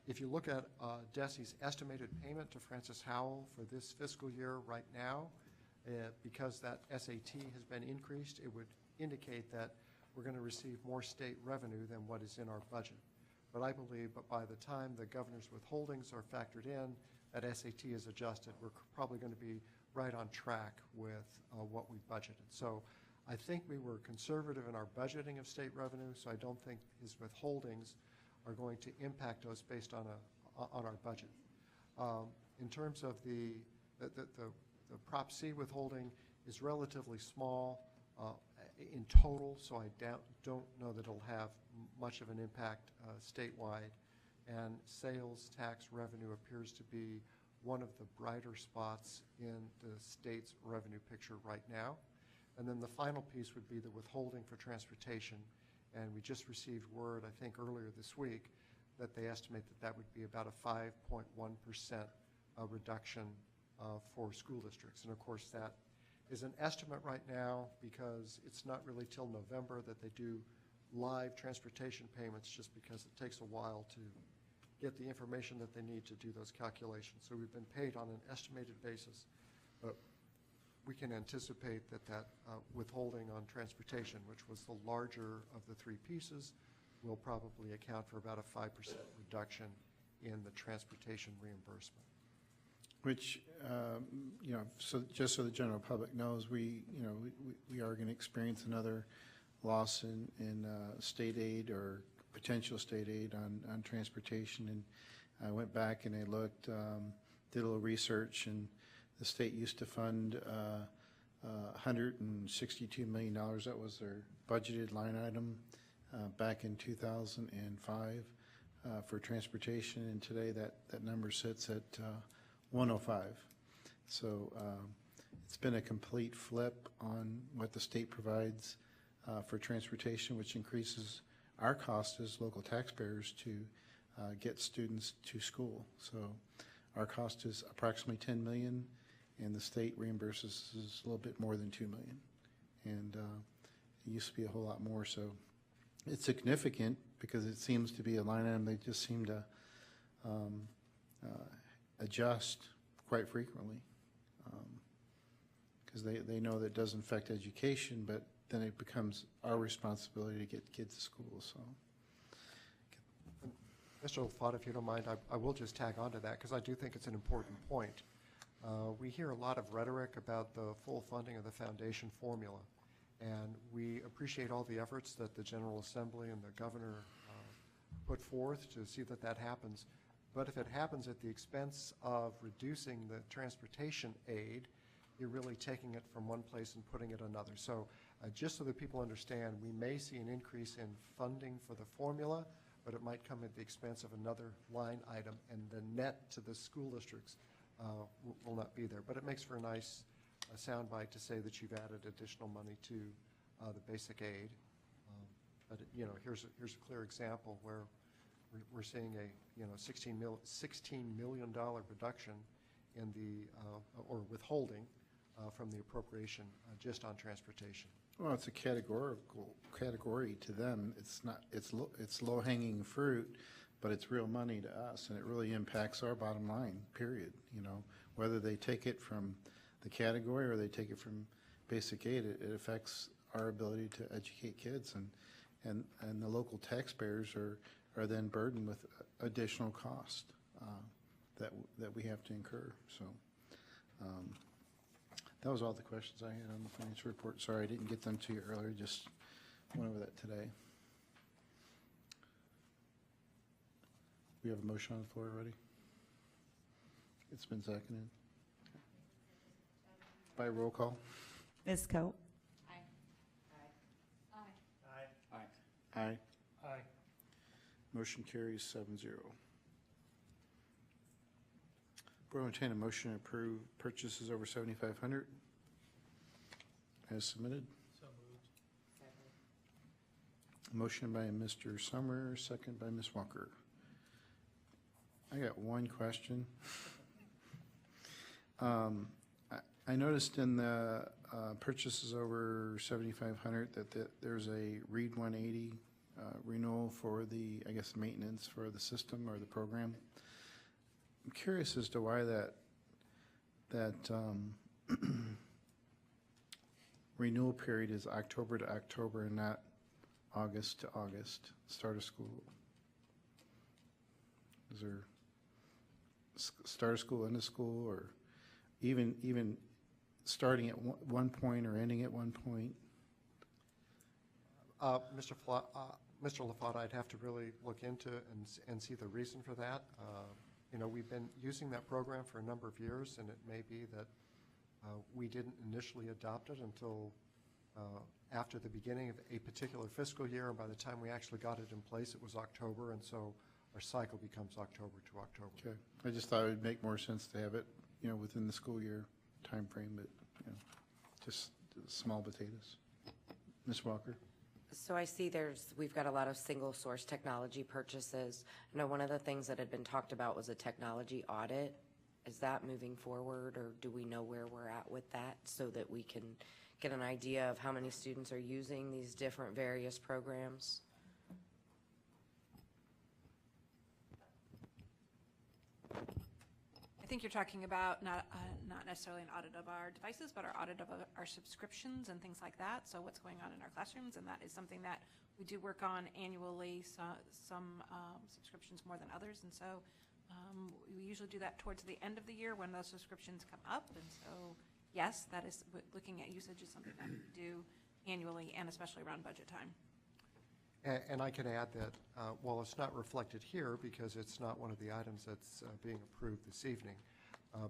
if you look at DESE's estimated payment to Francis Howell for this fiscal year right now, because that SAT has been increased, it would indicate that we're going to receive more state revenue than what is in our budget. But I believe that by the time the governor's withholdings are factored in, that SAT is adjusted, we're probably going to be right on track with what we budgeted. So I think we were conservative in our budgeting of state revenue, so I don't think his withholdings are going to impact us based on our budget. In terms of the Prop C withholding is relatively small in total, so I don't know that it'll have much of an impact statewide. And sales tax revenue appears to be one of the brighter spots in the state's revenue picture right now. And then the final piece would be the withholding for transportation. And we just received word, I think earlier this week, that they estimate that that would be about a 5.1% reduction for school districts. And of course, that is an estimate right now because it's not really till November that they do live transportation payments, just because it takes a while to get the information that they need to do those calculations. So we've been paid on an estimated basis, but we can anticipate that withholding on transportation, which was the larger of the three pieces, will probably account for about a 5% reduction in the transportation reimbursement. Which, so just so the general public knows, we are going to experience another loss in state aid or potential state aid on transportation. And I went back and I looked, did a little research, and the state used to fund $162 million. That was their budgeted line item back in 2005 for transportation, and today that number sits at 105. So it's been a complete flip on what the state provides for transportation, which increases our cost as local taxpayers to get students to school. So our cost is approximately $10 million, and the state reimburses us a little bit more than $2 million. And it used to be a whole lot more. So it's significant because it seems to be a line item they just seem to adjust quite frequently, because they know that it doesn't affect education, but then it becomes our responsibility to get kids to school. So, Mr. LaFotte, if you don't mind, I will just tag on to that because I do think it's an important point. We hear a lot of rhetoric about the full funding of the foundation formula, and we appreciate all the efforts that the General Assembly and the governor put forth to see that that happens. But if it happens at the expense of reducing the transportation aid, you're really taking it from one place and putting it another. So just so that people understand, we may see an increase in funding for the formula, but it might come at the expense of another line item, and the net to the school districts will not be there. But it makes for a nice soundbite to say that you've added additional money to the basic aid. But here's a clear example where we're seeing a $16 million reduction in the or withholding from the appropriation just on transportation. well, it's a category to them. It's low-hanging fruit, but it's real money to us, and it really impacts our bottom line, period. Whether they take it from the category or they take it from basic aid, it affects our ability to educate kids, and the local taxpayers are then burdened with additional cost that we have to incur. So that was all the questions I had on the financial report. Sorry I didn't get them to you earlier, just went over that today. We have a motion on the floor already? It's been seconded. By roll call. Ms. Coe? Aye. Aye. Aye. Aye. Aye. Motion carries 7-0. Board will entertain a motion to approve purchases over $7,500. as submitted. Motion by Mr. Summer, second by Ms. Walker. I got one question. I noticed in the purchases over 7,500 that there's a Read 180 renewal for the, I guess, maintenance for the system or the program. I'm curious as to why that renewal period is October to October and not August to August, start of school. Is there start of school, end of school, or even starting at one point or ending at one point? Mr. LaFatta, I'd have to really look into and see the reason for that. You know, we've been using that program for a number of years, and it may be that we didn't initially adopt it until after the beginning of a particular fiscal year, and by the time we actually got it in place, it was October, and so our cycle becomes October to October. Okay, I just thought it would make more sense to have it, you know, within the school year time frame, but, you know, just small potatoes. Ms. Walker? So I see we've got a lot of single source technology purchases. I know one of the things that had been talked about was a technology audit. Is that moving forward, or do we know where we're at with that so that we can get an idea of how many students are using these different various programs? I think you're talking about not necessarily an audit of our devices, but our audit of our subscriptions and things like that. So what's going on in our classrooms, and that is something that we do work on annually. Some subscriptions more than others, and so we usually do that towards the end of the year when those subscriptions come up. And so, yes, that is looking at usage is something that we do annually, and especially around budget time. And I can add that while it's not reflected here because it's not one of the items that's being approved this evening,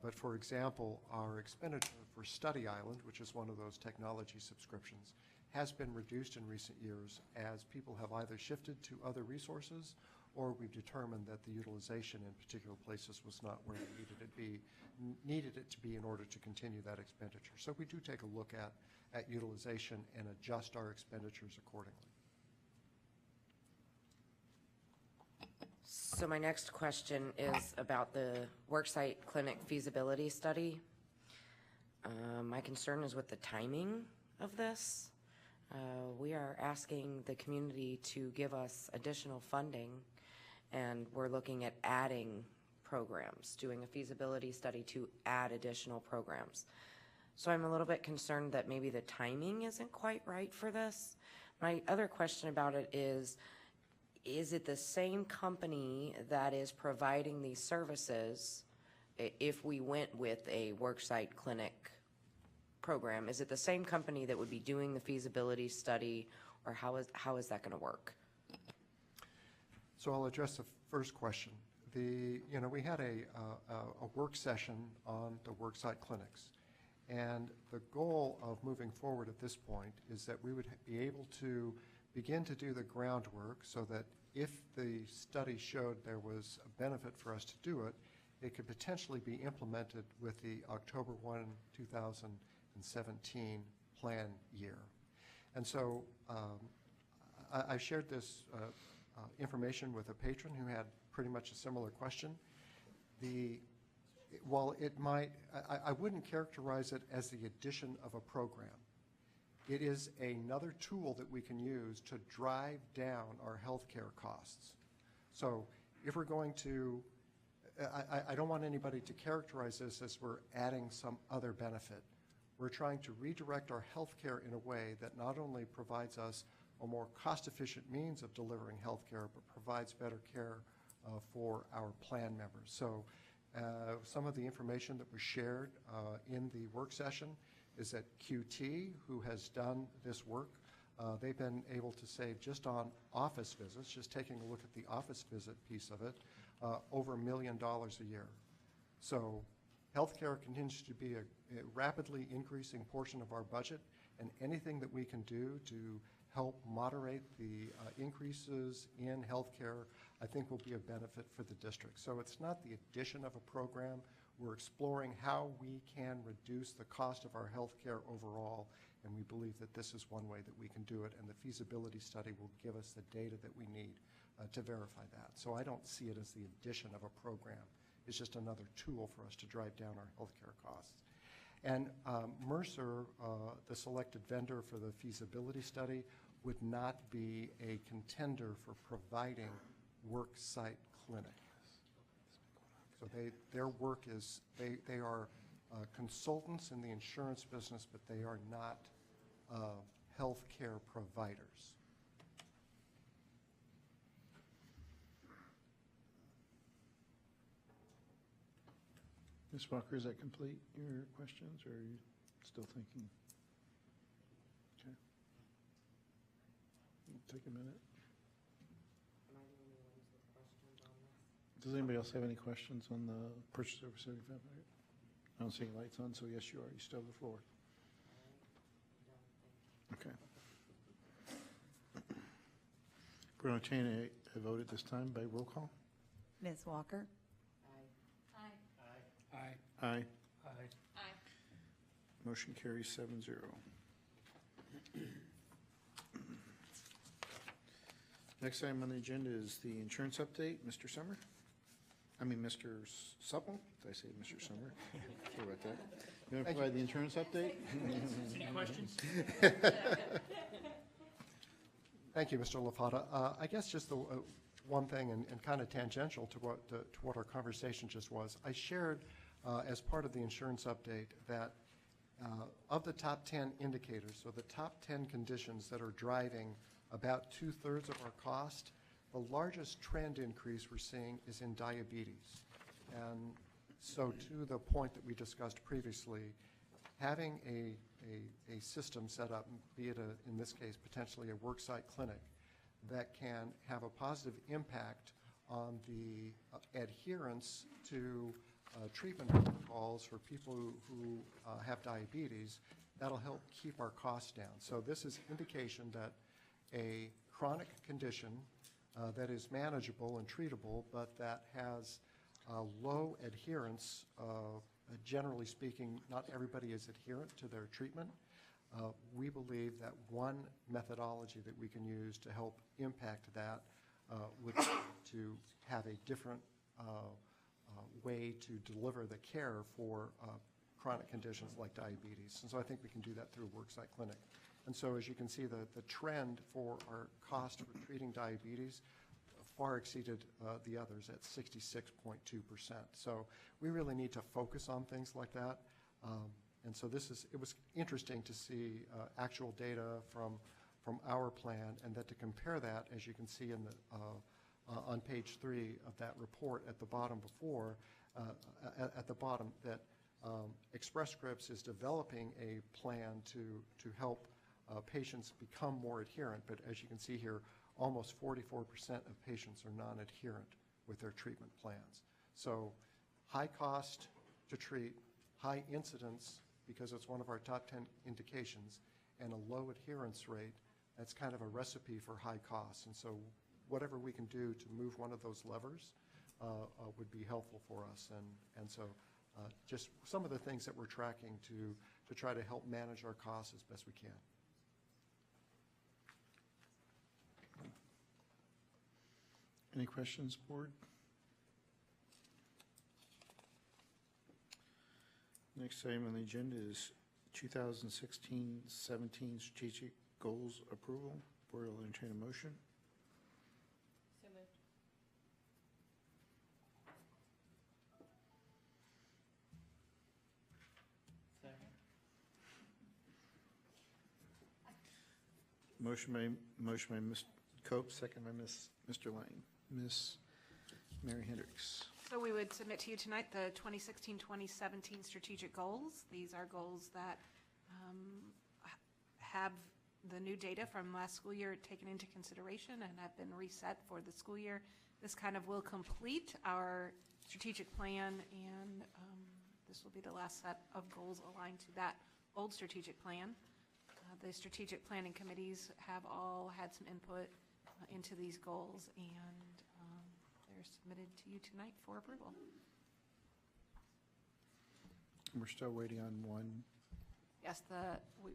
but for example, our expenditure for Study Island, which is one of those technology subscriptions, has been reduced in recent years as people have either shifted to other resources or we've determined that the utilization in particular places was not where we needed it to be in order to continue that expenditure. So we do take a look at utilization and adjust our expenditures accordingly. So my next question is about the worksite clinic feasibility study. My concern is with the timing of this. We are asking the community to give us additional funding, and we're looking at adding programs, doing a feasibility study to add additional programs. So I'm a little bit concerned that maybe the timing isn't quite right for this. My other question about it is it the same company that is providing these services if we went with a worksite clinic program? Is it the same company that would be doing the feasibility study, or how is that going to work? So I'll address the first question. We had a work session on the worksite clinics, and the goal of moving forward at this point is that we would be able to begin to do the groundwork so that if the study showed there was a benefit for us to do it, it could potentially be implemented with the October 1, 2017 plan year. And so I shared this information with a patron who had pretty much a similar question. While it might, I wouldn't characterize it as the addition of a program. It is another tool that we can use to drive down our healthcare costs. So if we're going to, I don't want anybody to characterize this as we're adding some other benefit. We're trying to redirect our healthcare in a way that not only provides us a more cost-efficient means of delivering healthcare, but provides better care for our plan members. So some of the information that was shared in the work session is that QT, who has done this work, they've been able to save just on office visits, just taking a look at the office visit piece of it, over $1 million a year. So healthcare continues to be a rapidly increasing portion of our budget, and anything that we can do to help moderate the increases in healthcare, I think will be a benefit for the district. So it's not the addition of a program We're exploring how we can reduce the cost of our health care overall, and we believe that this is one way that we can do it, and the feasibility study will give us the data that we need to verify that. So I don't see it as the addition of a program. It's just another tool for us to drive down our health care costs. And Mercer, the selected vendor for the feasibility study, would not be a contender for providing work site clinic. So their work is, they are consultants in the insurance business, but they are not health care providers. Ms. Walker, is that complete, your questions, or are you still thinking? Okay. Take a minute. Does anybody else have any questions on the purchase over 7500? I don't see any lights on, so yes, you are. You still have the floor. Okay. We're going to entertain a vote at this time by roll call. Ms. Walker? Aye. Aye. Motion carries 7-0. Next item on the agenda is the insurance update. Mr. Summer? Mr. Supple? Did I say Mr. Summer? Sorry about that. You want to provide the insurance update? Any questions? Thank you, Mr. LaFata. I guess just the one thing, and kind of tangential to what our conversation just was, I shared as part of the insurance update that of the top 10 indicators, so the top 10 conditions that are driving about 2/3 of our cost, the largest trend increase we're seeing is in diabetes. And so to the point that we discussed previously, having a system set up, be it in this case potentially a worksite clinic, that can have a positive impact on the adherence to treatment protocols for people who have diabetes, that'll help keep our costs down. So this is indication that a chronic condition that is manageable and treatable, but that has low adherence, generally speaking, not everybody is adherent to their treatment. We believe that one methodology that we can use to help impact that would be to have a different way to deliver the care for chronic conditions like diabetes. And so I think we can do that through a worksite clinic. And so as you can see, the trend for our cost for treating diabetes far exceeded the others at 66.2%. So we really need to focus on things like that. And so it was interesting to see actual data from our plan, and that to compare that, as you can see in the on page 3 of that report at the bottom at the bottom, that Express Scripts is developing a plan to help patients become more adherent. But as you can see here, almost 44% of patients are non-adherent with their treatment plans. So high cost to treat, high incidence because it's one of our top 10 indications, and a low adherence rate, that's kind of a recipe for high costs. And so whatever we can do to move one of those levers would be helpful for us. And so just some of the things that we're tracking to try to help manage our costs as best we can. Any questions, board? Next item on the agenda is 2016-17 strategic goals approval. Board will entertain a motion. So moved. Motion by Ms. Cope, second by Mr. Lang. Ms. Mary Hendricks. So we would submit to you tonight the 2016-2017 strategic goals. These are goals that have the new data from last school year taken into consideration and have been reset for the school year. This kind of will complete our strategic plan, and this will be the last set of goals aligned to that old strategic plan. The strategic planning committees have all had some input into these goals, and they're submitted to you tonight for approval. we're still waiting on one. Yes,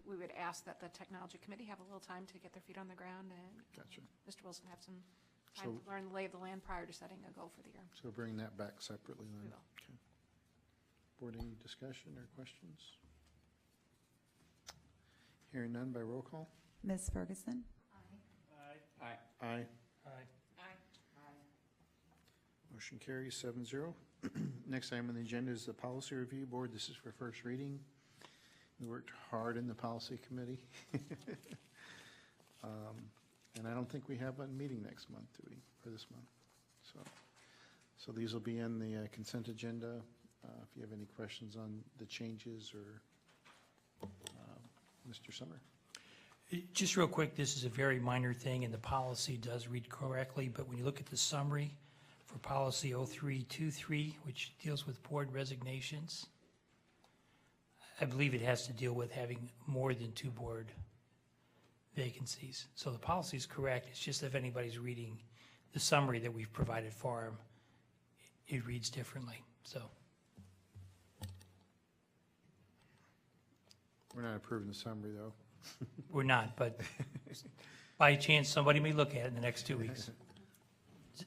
we would ask that the technology committee have a little time to get their feet on the ground and Gotcha. Mr. Wilson have some time So- to learn the lay of the land prior to setting a goal for the year. So bring that back separately then? We will. Okay. Board, any discussion or questions? Hearing none by roll call? Ms. Ferguson? Aye. Aye. Motion carries 7-0. Next item on the agenda is the Policy Review Board. This is for first reading. We worked hard in the Policy Committee. And I don't think we have a meeting next month, do we, or this month? So these will be in the consent agenda. If you have any questions on the changes or Mr. Summer. Just real quick, this is a very minor thing, and the policy does read correctly, but when you look at the summary for policy 0323, which deals with board resignations, I believe it has to deal with having more than 2 board vacancies. So the policy is correct. It's just if anybody's reading the summary that we've provided for them, it reads differently. So We're not approving the summary, though. we're not, but by chance, somebody may look at it in the next 2 weeks.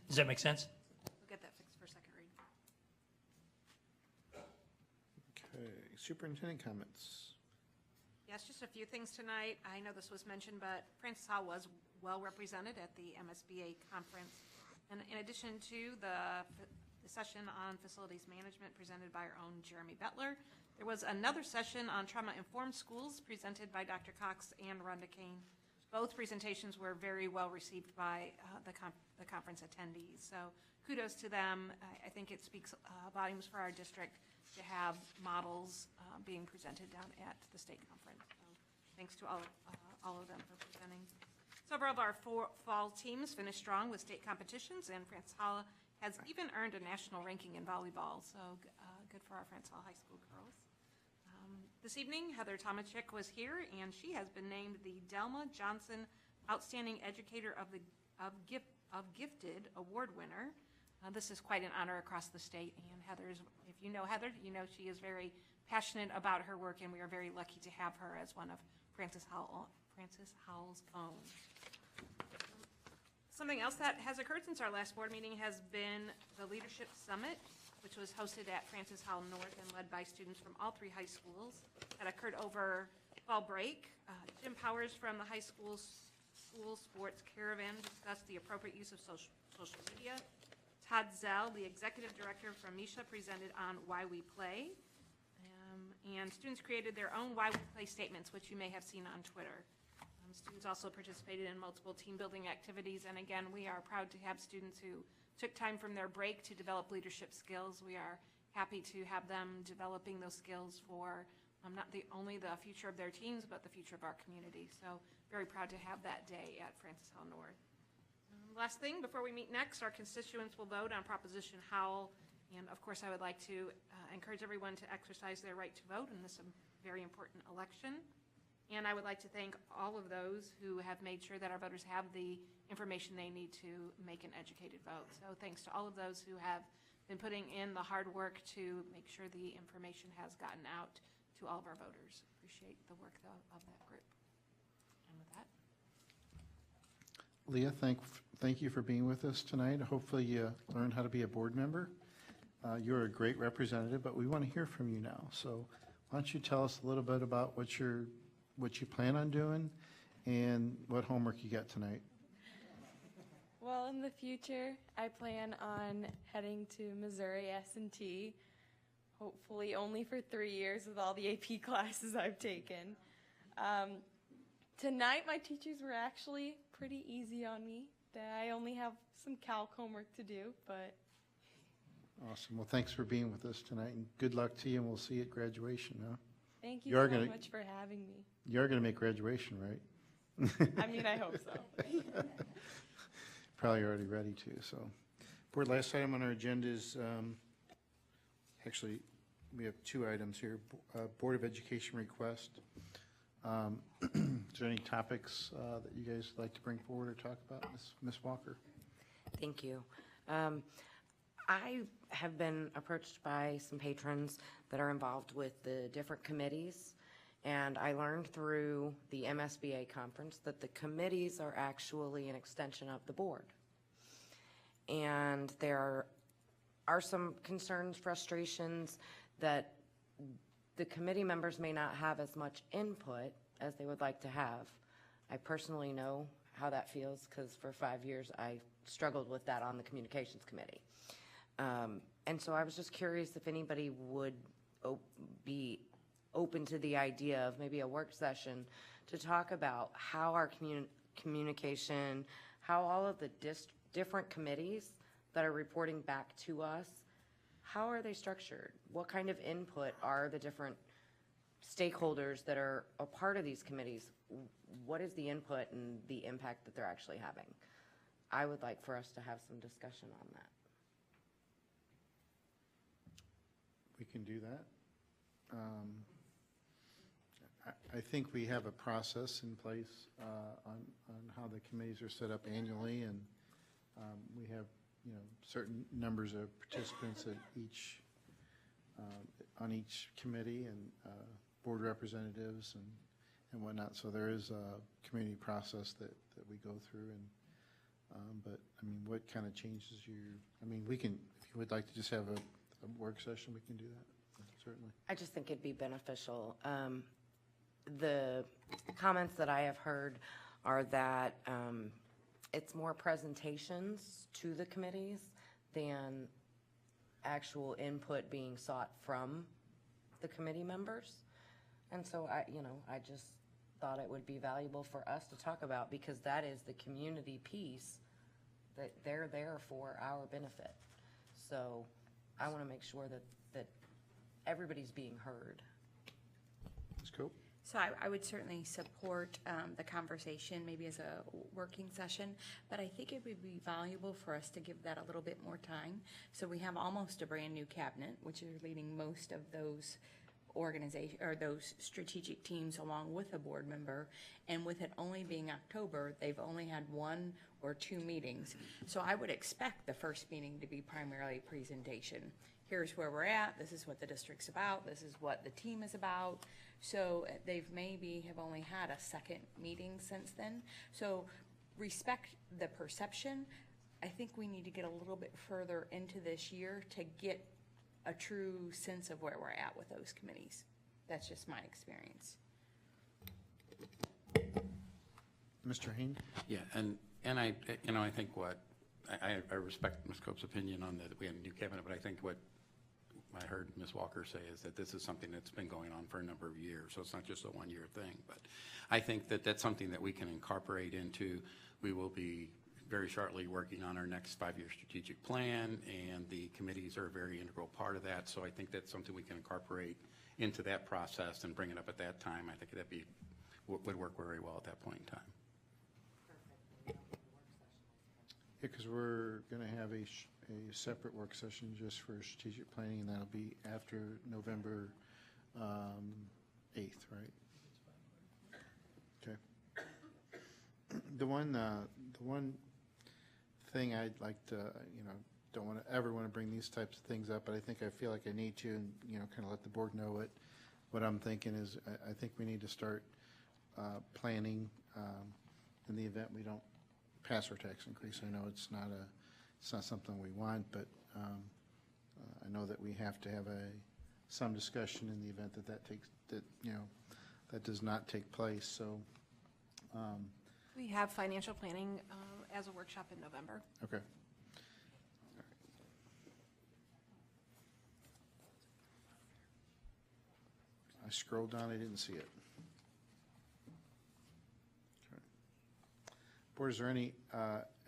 Does that make sense? We'll get that fixed for second reading. Okay, superintendent comments. Yes, just a few things tonight. I know this was mentioned, but Francis Howell was well represented at the MSBA conference. And in addition to the session on facilities management presented by our own Jeremy Bettler, there was another session on trauma-informed schools presented by Dr. Cox and Rhonda Kane. Both presentations were very well received by the conference attendees. So kudos to them. I think it speaks volumes for our district to have models being presented down at the state conference. So thanks to all of them for presenting. Several of our fall teams finished strong with state competitions, and Francis Hall has even earned a national ranking in volleyball. So good for our Francis Hall High School girls. This evening, Heather Tomachik was here, and she has been named the Delma Johnson Outstanding Educator of Gifted Award winner. This is quite an honor across the state, and if you know Heather, you know she is very passionate about her work, and we are very lucky to have her as one of Francis Howell's own. Something else that has occurred since our last board meeting has been the Leadership Summit, which was hosted at Francis Howell North and led by students from all 3 high schools. That occurred over fall break. Jim Powers from the high school sports caravan discussed the appropriate use of social media. Todd Zell, the executive director from Misha, presented on Why We Play. And students created their own Why We Play statements, which you may have seen on Twitter. Students also participated in multiple team building activities. And again, we are proud to have students who took time from their break to develop leadership skills. We are happy to have them developing those skills for not only the future of their teams, but the future of our community. So very proud to have that day at Francis Howell North. Last thing, before we meet next, our constituents will vote on Proposition Howell. And of course, I would like to encourage everyone to exercise their right to vote in this very important election. And I would like to thank all of those who have made sure that our voters have the information they need to make an educated vote. So thanks to all of those who have been putting in the hard work to make sure the information has gotten out to all of our voters. Appreciate the work of that group. And with that. Leah, thank you for being with us tonight. Hopefully you learned how to be a board member. You're a great representative, but we want to hear from you now. So why don't you tell us a little bit about what you plan on doing and what homework you got tonight? Well, in the future, I plan on heading to Missouri S&T, hopefully only for 3 years with all the AP classes I've taken. Tonight, my teachers were actually pretty easy on me. I only have some calc homework to do, but... Awesome. Well, thanks for being with us tonight, and good luck to you, and we'll see you at graduation, huh? Thank you so much for having me. You're going to make graduation, right? I mean, I hope so. Probably already ready to, so. Board, last item on our agenda is, actually, we have 2 items here. Board of Education request. Is there any topics that you guys would like to bring forward or talk about, Ms. Walker? Thank you. I have been approached by some patrons that are involved with the different committees, and I learned through the MSBA conference that the committees are actually an extension of the board. And there are some concerns, frustrations that the committee members may not have as much input as they would like to have. I personally know how that feels because for 5 years I struggled with that on the communications committee. And so I was just curious if anybody would be open to the idea of maybe a work session to talk about how our communication, how all of the different committees that are reporting back to us, how are they structured? What kind of input are the different stakeholders that are a part of these committees? What is the input and the impact that they're actually having? I would like for us to have some discussion on that. We can do that. I think we have a process in place on how the committees are set up annually, and we have, certain numbers of participants at each, on each committee, and board representatives and whatnot. So there is a community process that we go through, and but I mean, what kind of changes we can, if you would like to just have a work session, we can do that, certainly. I just think it'd be beneficial. The comments that I have heard are that it's more presentations to the committees than actual input being sought from the committee members. And so I just thought it would be valuable for us to talk about, because that is the community piece that they're there for our benefit. So I want to make sure that everybody's being heard. That's cool. So I would certainly support the conversation, maybe as a working session, but I think it would be valuable for us to give that a little bit more time. So we have almost a brand new cabinet, which is leading most of those organization or those strategic teams along with a board member, and with it only being October, they've only had 1 or 2 meetings. So I would expect the first meeting to be primarily presentation. Here's where we're at, this is what the district's about, this is what the team is about. So they've maybe have only had a second meeting since then. So respect the perception. I think we need to get a little bit further into this year to get a true sense of where we're at with those committees. That's just my experience. Mr. Haynes? Yeah, and I think I respect Ms. Cope's opinion on that we have a new cabinet, but I think what I heard Ms. Walker say is that this is something that's been going on for a number of years, so it's not just a one-year thing. But I think that that's something that we can incorporate into. We will be very shortly working on our next 5-year strategic plan, and the committees are a very integral part of that. So I think that's something we can incorporate into that process and bring it up at that time. I think would work very well at that point in time. Yeah, because we're going to have a separate work session just for strategic planning, and that'll be after November 8th, right? Okay. The one thing I'd like to, don't ever want to bring these types of things up, but I feel like I need to, and kind of let the board know what I'm thinking is I think we need to start planning in the event we don't pass our tax increase. I know it's not something we want, but I know that we have to have some discussion in the event that does not take place. So we have financial planning as a workshop in November. Okay. I scrolled down, I didn't see it. Okay. Board, is there any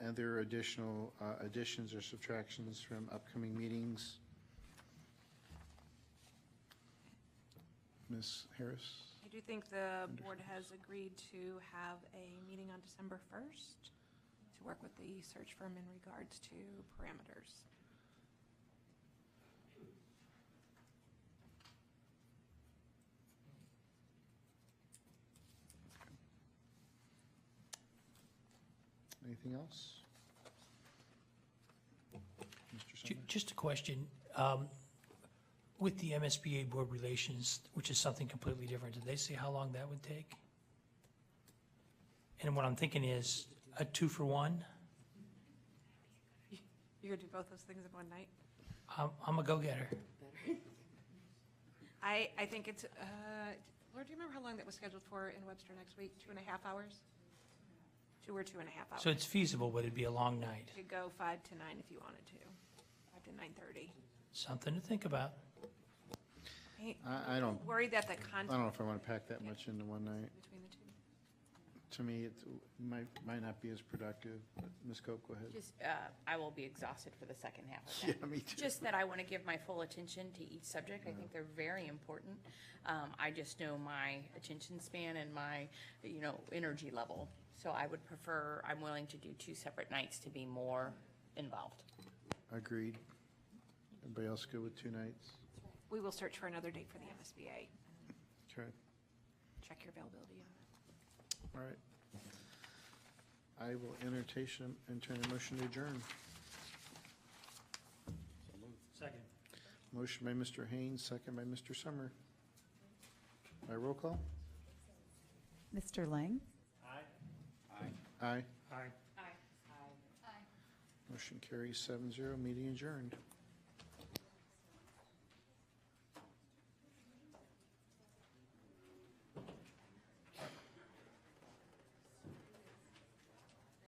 other additional additions or subtractions from upcoming meetings? Ms. Harris? I do think the board has agreed to have a meeting on December 1st to work with the search firm in regards to parameters. Anything else? Mr. Summers? Just a question. With the MSBA board relations, which is something completely different, did they say how long that would take? And what I'm thinking is a 2-for-1. You're gonna do both those things in one night? I'm a go-getter. I think it's, Laura, do you remember how long that was scheduled for in Webster next week? 2.5 hours? 2 or 2.5 hours. So it's feasible, but it'd be a long night. You could go 5 to 9 if you wanted to, 5 to 9:30. Something to think about. I don't. Worried that the I content. don't know if I want to pack that much into one night. Between the two. To me, it might not be as productive. But Ms. Cope, go ahead. Just, I will be exhausted for the second half of that. Yeah, me too. Just that I want to give my full attention to each subject. I think they're very important. I just know my attention span and my, energy level. So I would prefer, I'm willing to do 2 separate nights to be more involved. Agreed. Everybody else good with 2 nights? We will search for another date for the MSBA. Okay. Check your availability on that. All right. I will entertain a motion to adjourn. Second. Motion by Mr. Haynes, second by Mr. Summer. By roll call? Mr. Lang? Aye. Aye. Aye. Motion carries 7-0, meeting adjourned.